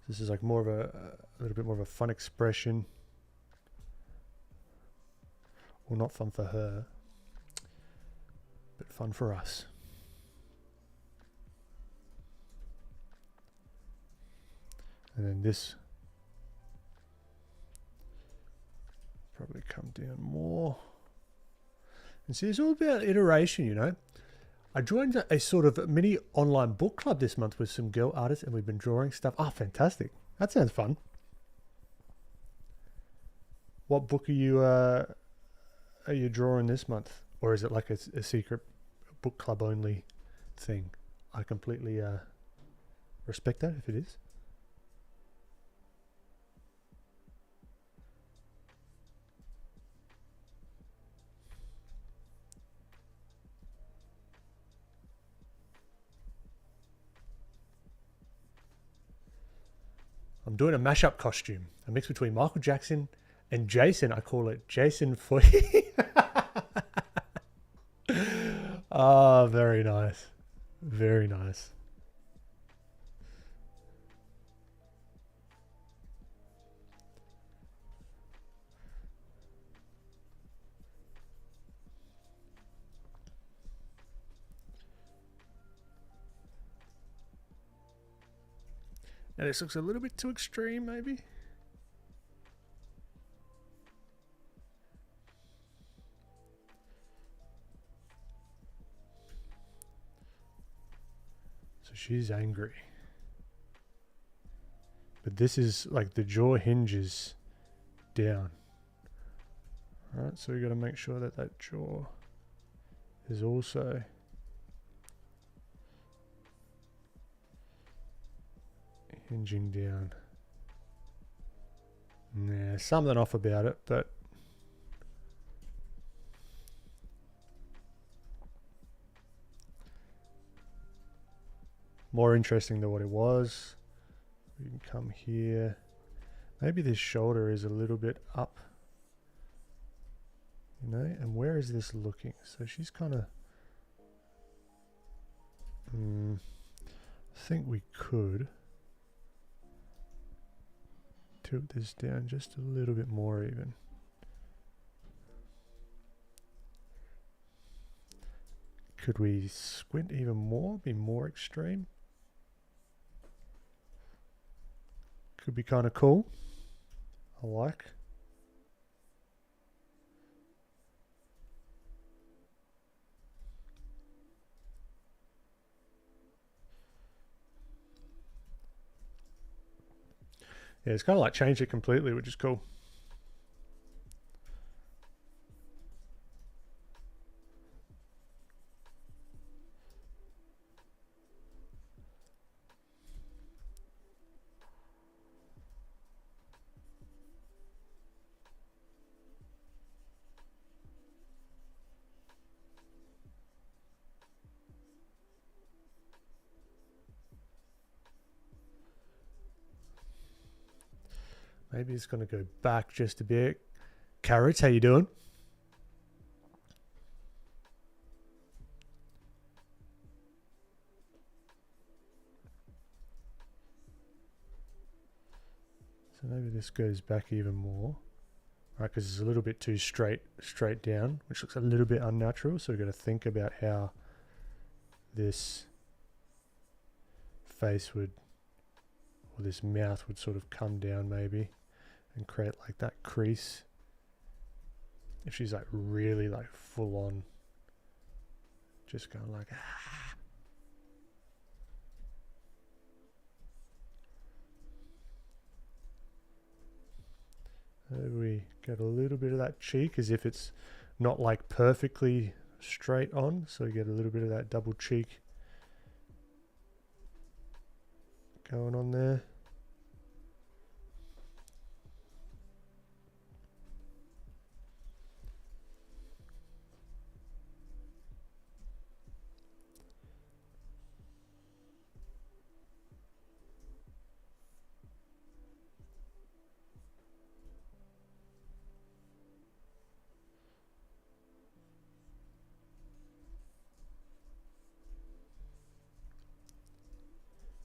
This is like more of a little bit more of a fun expression. Well, not fun for her, but fun for us. And then this probably come down more. And see, it's all about iteration, you know. I joined a sort of mini online book club this month with some girl artists, and we've been drawing stuff. Oh, fantastic. That sounds fun. What book are you drawing this month? Or is it like a secret book club only thing? I completely respect that if it is. I'm doing a mashup costume, a mix between Michael Jackson and Jason. I call it Jason Footy. Oh, very nice. Very nice. Now this looks a little bit too extreme, maybe. So she's angry. But this is like the jaw hinges down. Alright, so we got to make sure that that jaw is also hinging down. Nah, something off about it, but more interesting than what it was. We can come here. Maybe this shoulder is a little bit up, you know, and where is this looking? So she's kind of, I think we could tilt this down just a little bit more even. Could we squint even more, be more extreme? Could be kind of cool. I like. Yeah, it's kind of like changed it completely, which is cool. Maybe it's going to go back just a bit. Carrots, how you doing? So maybe this goes back even more. Right, because it's a little bit too straight down, which looks a little bit unnatural. So we've got to think about how this face would, or this mouth would sort of come down maybe and create like that crease. If she's like really like full on, just going like, ah. Maybe we get a little bit of that cheek as if it's not like perfectly straight on, so you get a little bit of that double cheek going on there.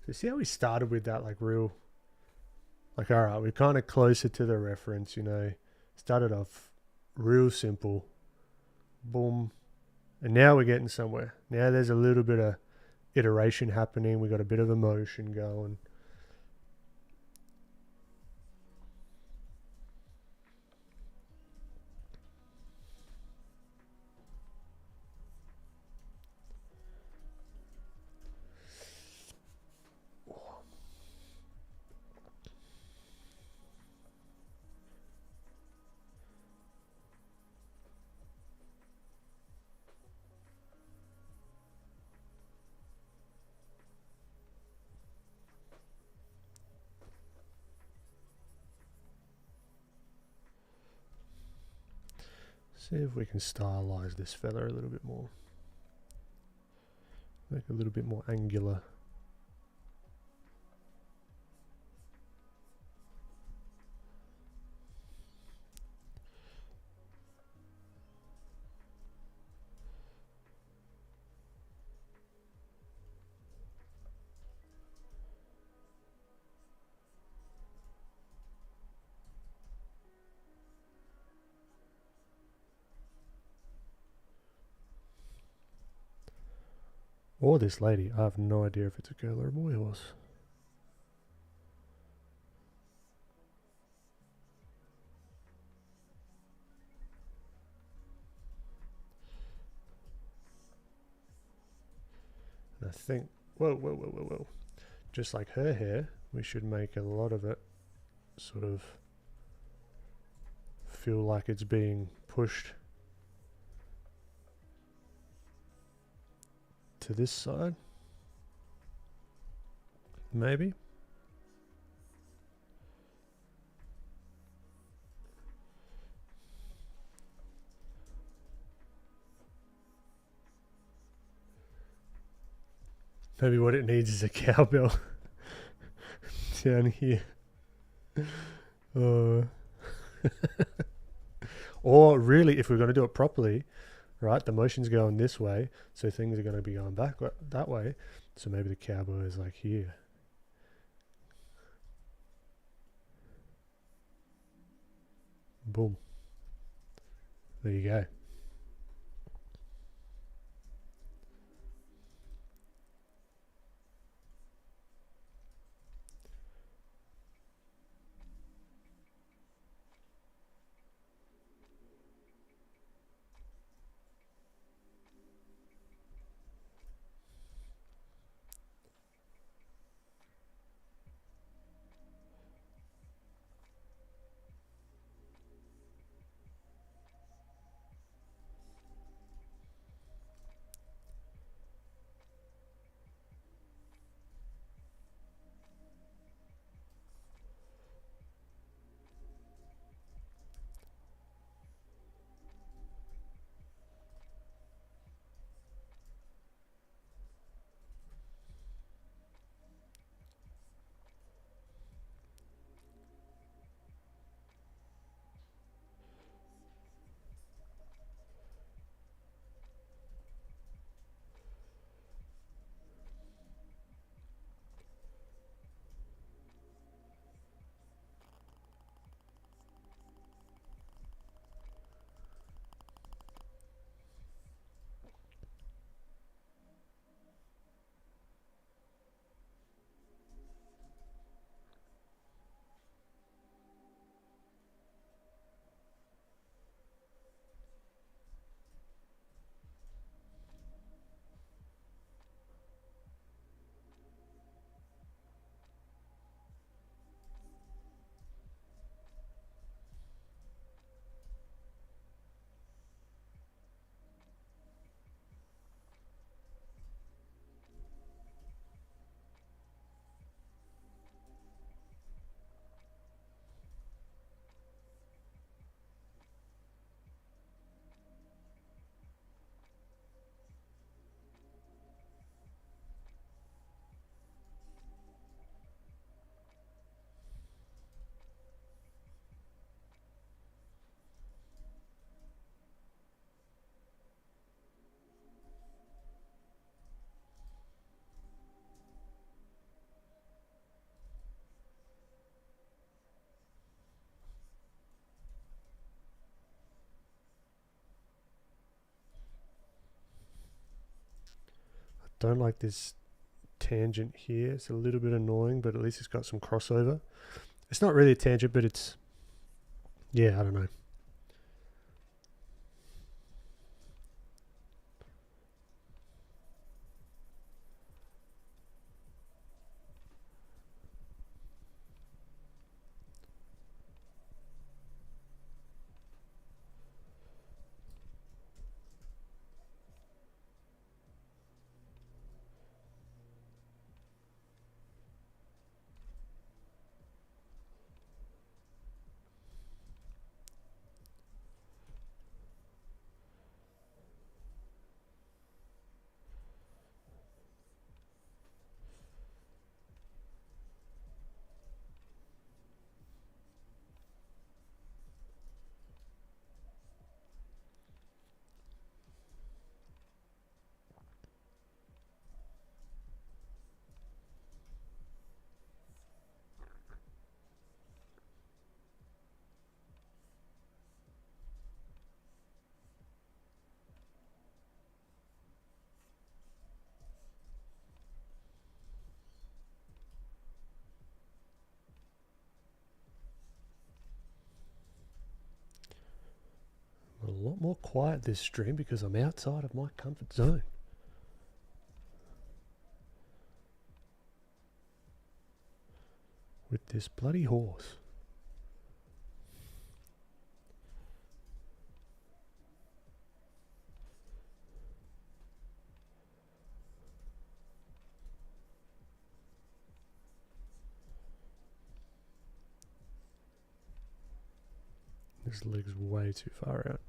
So see how we started with that like real, like all right, we're kind of closer to the reference, you know, started off real simple, boom, and now we're getting somewhere. Now there's a little bit of iteration happening. We got a bit of emotion going. See if we can stylize this feather a little bit more. Make it a little bit more angular. Or this lady. I have no idea if it's a girl or a boy horse. And I think, whoa. Just like her hair, we should make a lot of it sort of feel like it's being pushed to this side. Maybe. Maybe what it needs is a cowbell down here. Or really, if we're going to do it properly, right, the motion's going this way, so things are going to be going back that way. So maybe the cowbell is like here. Boom. There you go. Don't like this tangent here. It's a little bit annoying, but at least it's got some crossover. It's not really a tangent, but it's, yeah, I don't know. A lot more quiet this stream because I'm outside of my comfort zone. With this bloody horse. This leg's way too far out.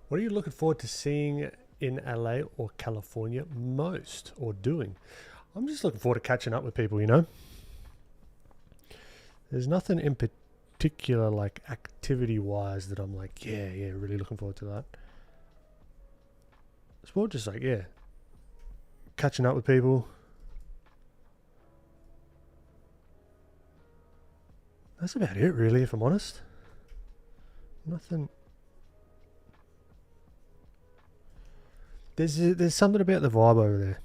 What are you looking forward to seeing in LA or California most, or doing? I'm just looking forward to catching up with people, you know? There's nothing in particular, like activity-wise, that I'm like, yeah, really looking forward to that. It's more just like, yeah, catching up with people. That's about it, really, if I'm honest. Nothing. There's something about the vibe over there.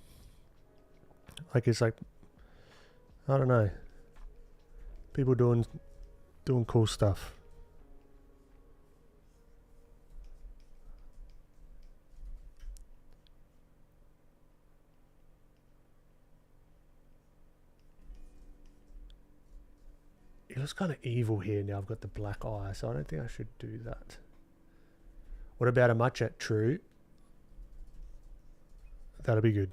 Like, it's like, I don't know. People doing cool stuff. feels kind of evil here now. I've got the black eye, so I don't think I should do that. What about a matcha? True. That'll be good.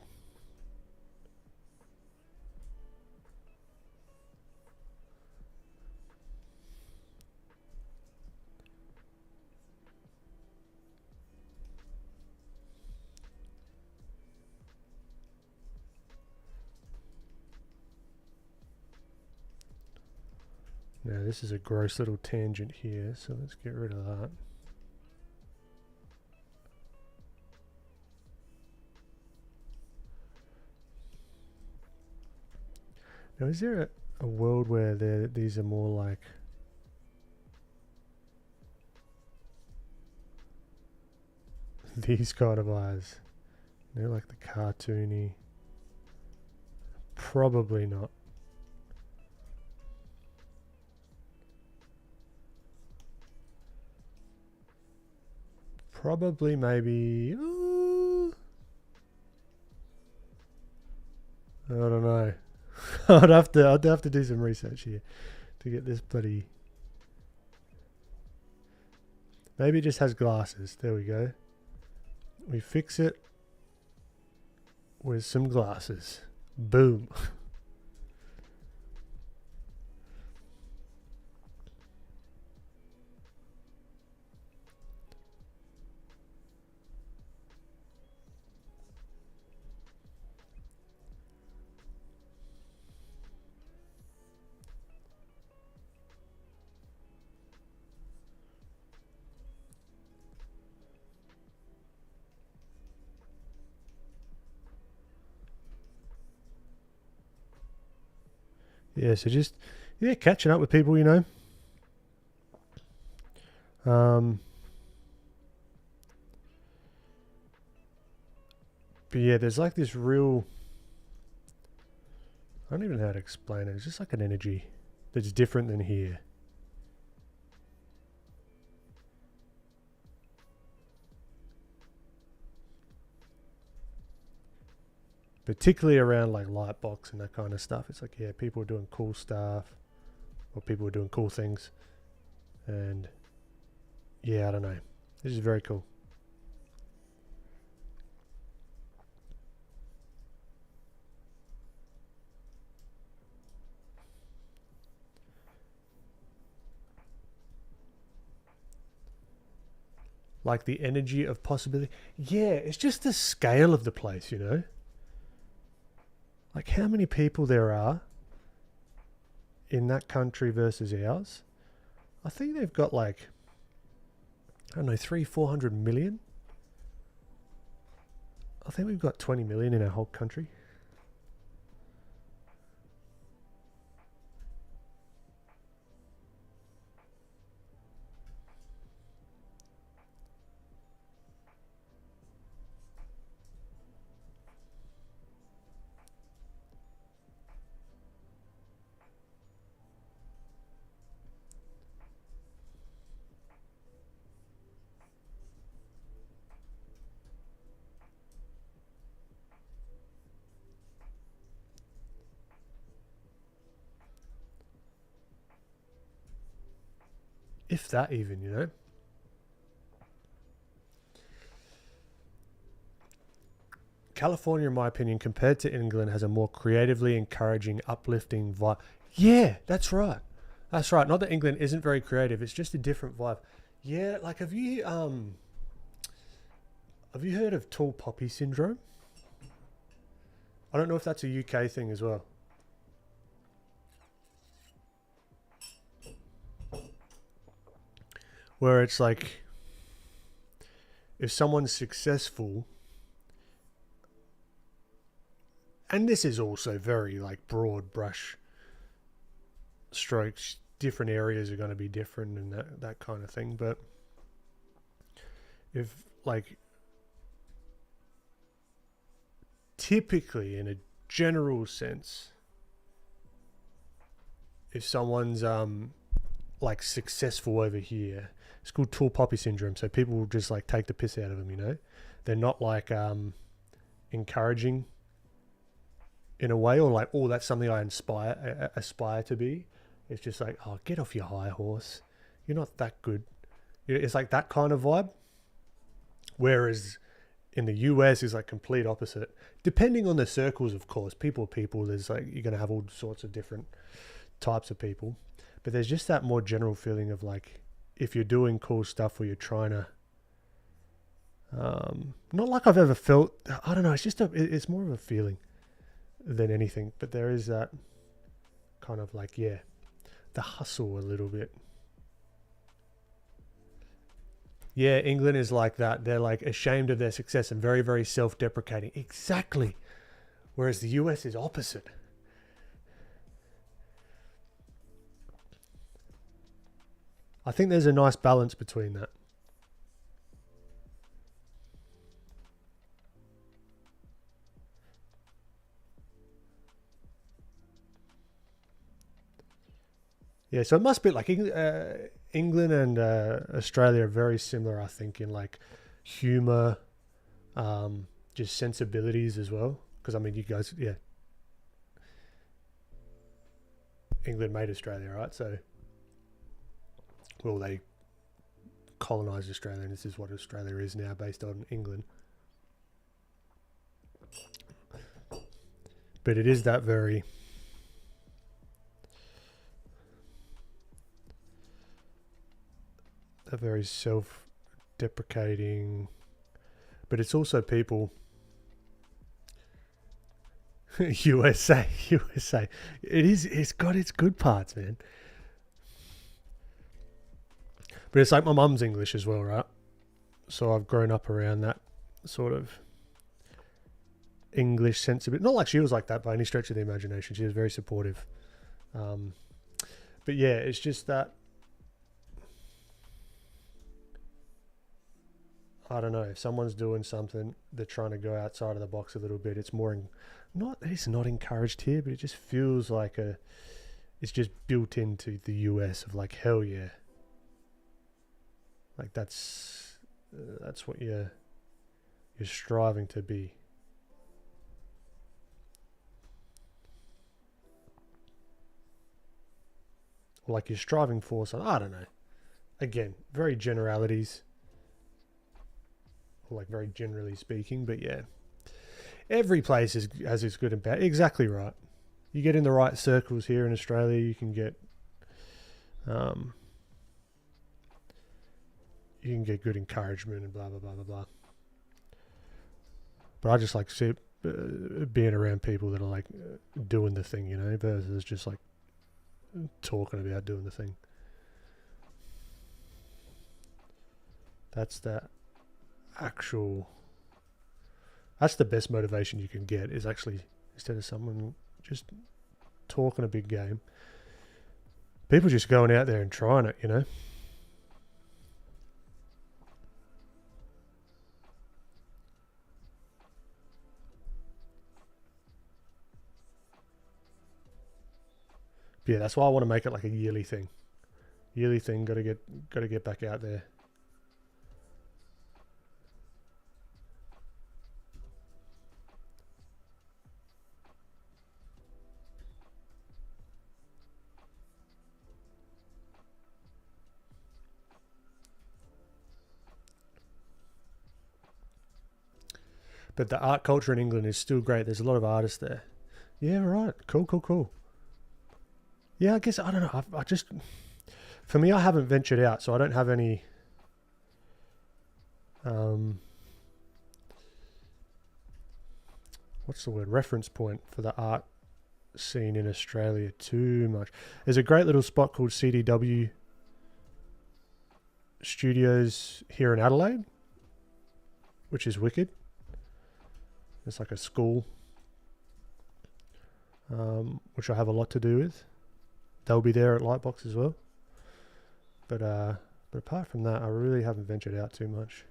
Now this is a gross little tangent here, so let's get rid of that. Now is there a world where these are more like these kind of eyes? They're like the cartoony. Probably not. Probably maybe. Ooh, I don't know. I'd have to do some research here to get this bloody. Maybe it just has glasses. There we go. We fix it with some glasses. Boom. Yeah, so just catching up with people, you know. But yeah, there's like this real. I don't even know how to explain it. It's just like an energy that's different than here. Particularly around like Lightbox and that kind of stuff. It's like, yeah, people are doing cool stuff, or people are doing cool things. And yeah, I don't know. This is very cool. Like the energy of possibility. Yeah, it's just the scale of the place, you know? Like how many people there are in that country versus ours. I think they've got like, I don't know, 300-400 million. I think we've got 20 million in our whole country. If that even, you know. California, in my opinion, compared to England, has a more creatively encouraging, uplifting vibe. Yeah, that's right. That's right. Not that England isn't very creative. It's just a different vibe. Yeah, like have you heard of tall poppy syndrome? I don't know if that's a UK thing as well. Where it's like, if someone's successful, and this is also very like broad brush strokes, different areas are going to be different and that kind of thing, but if like typically in a general sense, if someone's like successful over here, it's called tall poppy syndrome, so people will just like take the piss out of them, you know. They're not like encouraging in a way, or like, oh, that's something I aspire to be. It's just like, oh, get off your high horse. You're not that good. It's like that kind of vibe. Whereas in the US is like complete opposite. Depending on the circles, of course. People, there's like, you're going to have all sorts of different types of people. But there's just that more general feeling of like, if you're doing cool stuff or you're trying to, not like I've ever felt, I don't know, it's more of a feeling than anything. But there is that kind of like, yeah, the hustle a little bit. Yeah, England is like that. They're like ashamed of their success and very, very self-deprecating. Exactly. Whereas the US is opposite. I think there's a nice balance between that. Yeah, so it must be like England and Australia are very similar, I think, in like humor, just sensibilities as well. Because I mean, you guys, yeah, England made Australia, right? So, well, they colonized Australia, and this is what Australia is now, based on England. But it is that very self-deprecating, but it's also people. USA. It's got its good parts, man. But it's like my mum's English as well, right? So I've grown up around that sort of English sensibility. Not like she was like that by any stretch of the imagination. She was very supportive. But yeah, it's just that, I don't know, if someone's doing something, they're trying to go outside of the box a little bit. It's more, it's not encouraged here, but it just feels like it's just built into the US of like, hell yeah. Like that's what you're striving to be. Or like you're striving for something. I don't know. Again, very generalities. Or like very generally speaking, but yeah. Every place has its good and bad. Exactly right. You get in the right circles here in Australia, you can get good encouragement and blah, blah, blah, blah, blah. But I just like being around people that are like doing the thing, versus just like talking about doing the thing. That's the best motivation you can get, is actually, instead of someone just talking a big game, people just going out there and trying it, But yeah, that's why I want to make it like a yearly thing. Got to get back out there. But the art culture in England is still great. There's a lot of artists there. Yeah, right. Cool. Yeah, I guess, I don't know. I just, for me, I haven't ventured out, so I don't have any, what's the word? Reference point for the art scene in Australia too much. There's a great little spot called CDW Studios here in Adelaide, which is wicked. It's like a school, which I have a lot to do with. They'll be there at Lightbox as well. But apart from that, I really haven't ventured out too much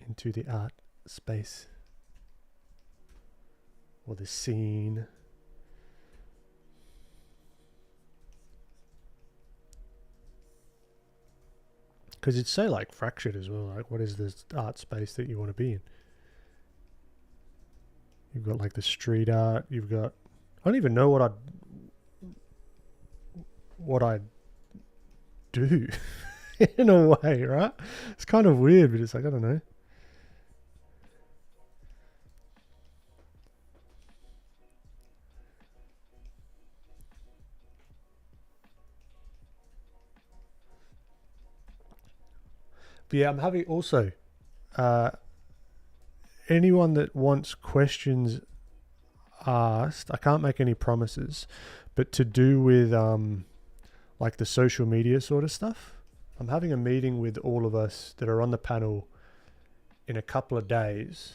into the art space or the scene. Because it's so like fractured as well. Like, what is this art space that you want to be in? You've got like the street art. You've got, don't even know what I do in a way, right? It's kind of weird, but it's like, I don't know. But yeah, I'm having also anyone that wants questions asked, I can't make any promises, but to do with like the social media sort of stuff. I'm having a meeting with all of us that are on the panel in a couple of days.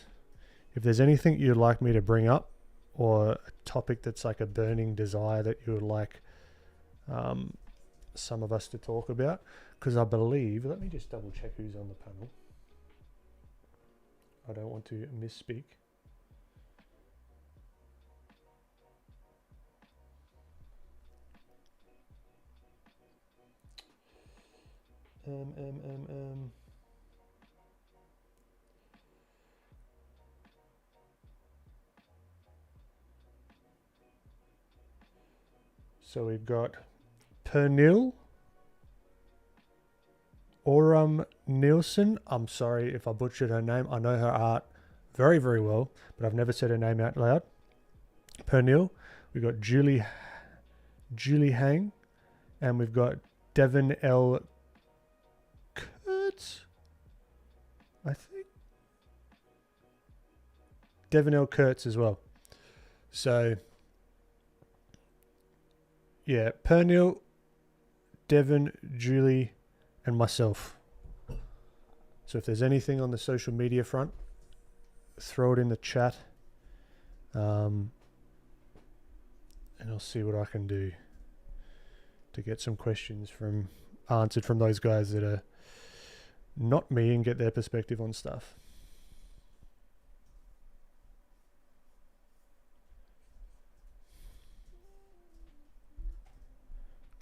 If there's anything you'd like me to bring up, or a topic that's like a burning desire that you would like some of us to talk about, because I believe, let me just double check who's on the panel. I don't want to misspeak. So we've got Pernil, Oram Nielsen. I'm sorry if I butchered her name. I know her art very, very well, but I've never said her name out loud. Pernil. We've got Julie Hang, and we've got Devon L. Kurtz, I think. Devon L. Kurtz as well. So, yeah, Pernil, Devon, Julie, and myself. So if there's anything on the social media front, throw it in the chat. And I'll see what I can do to get some questions answered from those guys that are not me and get their perspective on stuff.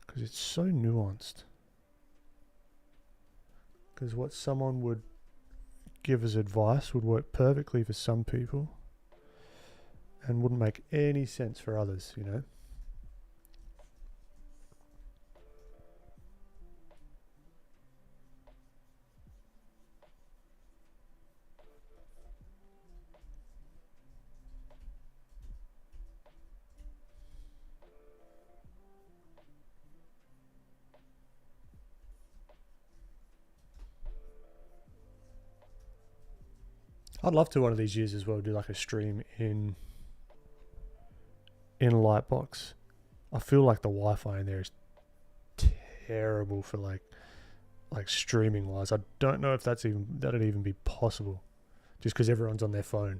Because it's so nuanced. Because what someone would give as advice would work perfectly for some people and wouldn't make any sense for others, you know? I'd love to one of these years as well do like a stream in Lightbox. I feel like the Wi-Fi in there is terrible for like streaming wise. I don't know if that'd even be possible, just because everyone's on their phone.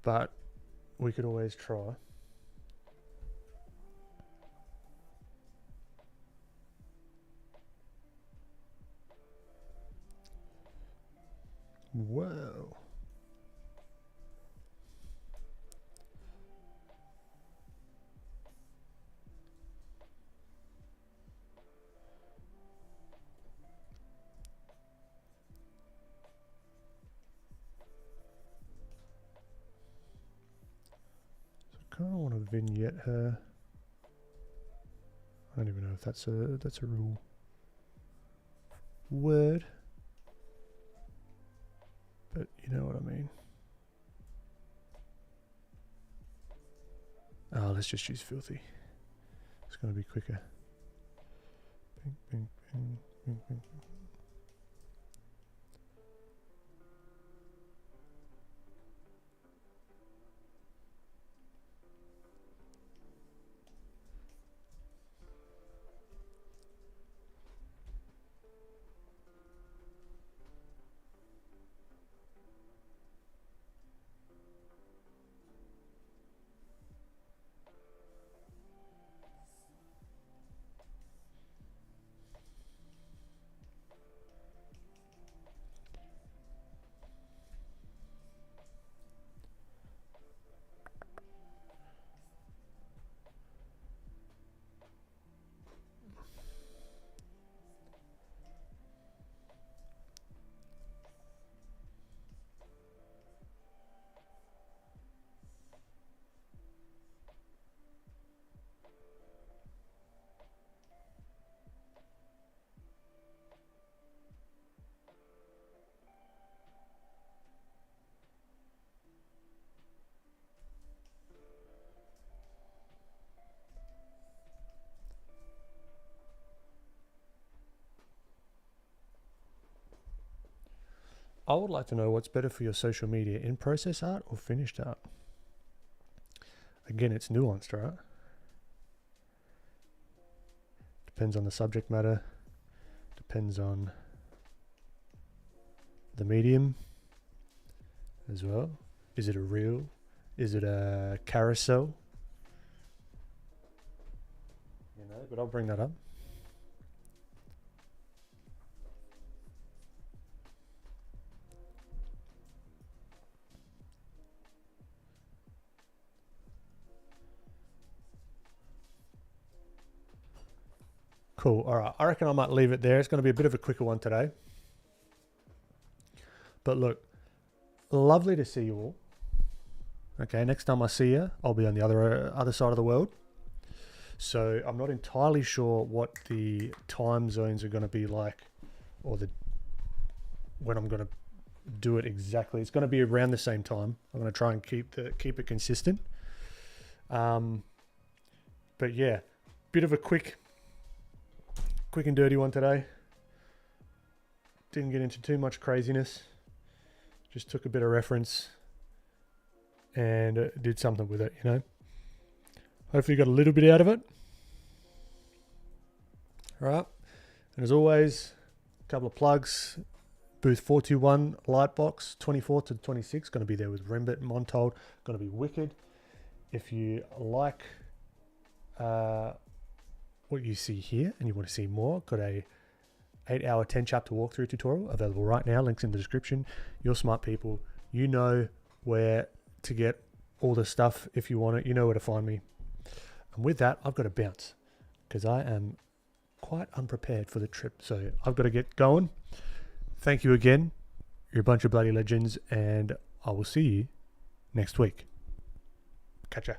But we could always try. Whoa. So I kind of want to vignette her. I don't even know if that's a real word, but you know what I mean. Let's just use Filthy. It's going to be quicker. Bing, bing, bing, bing, bing. I would like to know what's better for your social media, in-process art or finished art. Again, it's nuanced, right? Depends on the subject matter. Depends on the medium as well. Is it a reel? Is it a carousel? You know, but I'll bring that up. Cool. All right. I reckon I might leave it there. It's going to be a bit of a quicker one today. But look, lovely to see you all. Okay, next time I see you, I'll be on the other side of the world. So I'm not entirely sure what the time zones are going to be like, or when I'm going to do it exactly. It's going to be around the same time. I'm going to try and keep it consistent. But yeah, bit of a quick and dirty one today. Didn't get into too much craziness. Just took a bit of reference and did something with it, you know. Hopefully you got a little bit out of it. All right. And as always, a couple of plugs. Booth 421 Lightbox, 24th to 26th. Going to be there with Rembert and Montold. Going to be wicked. If you like what you see here and you want to see more, got a 8-hour 10 chapter walkthrough tutorial available right now. Links in the description. You're smart people. You know where to get all the stuff if you want it. You know where to find me. And with that, I've got to bounce because I am quite unprepared for the trip. So I've got to get going. Thank you again. You're a bunch of bloody legends, and I will see you next week. Catch ya.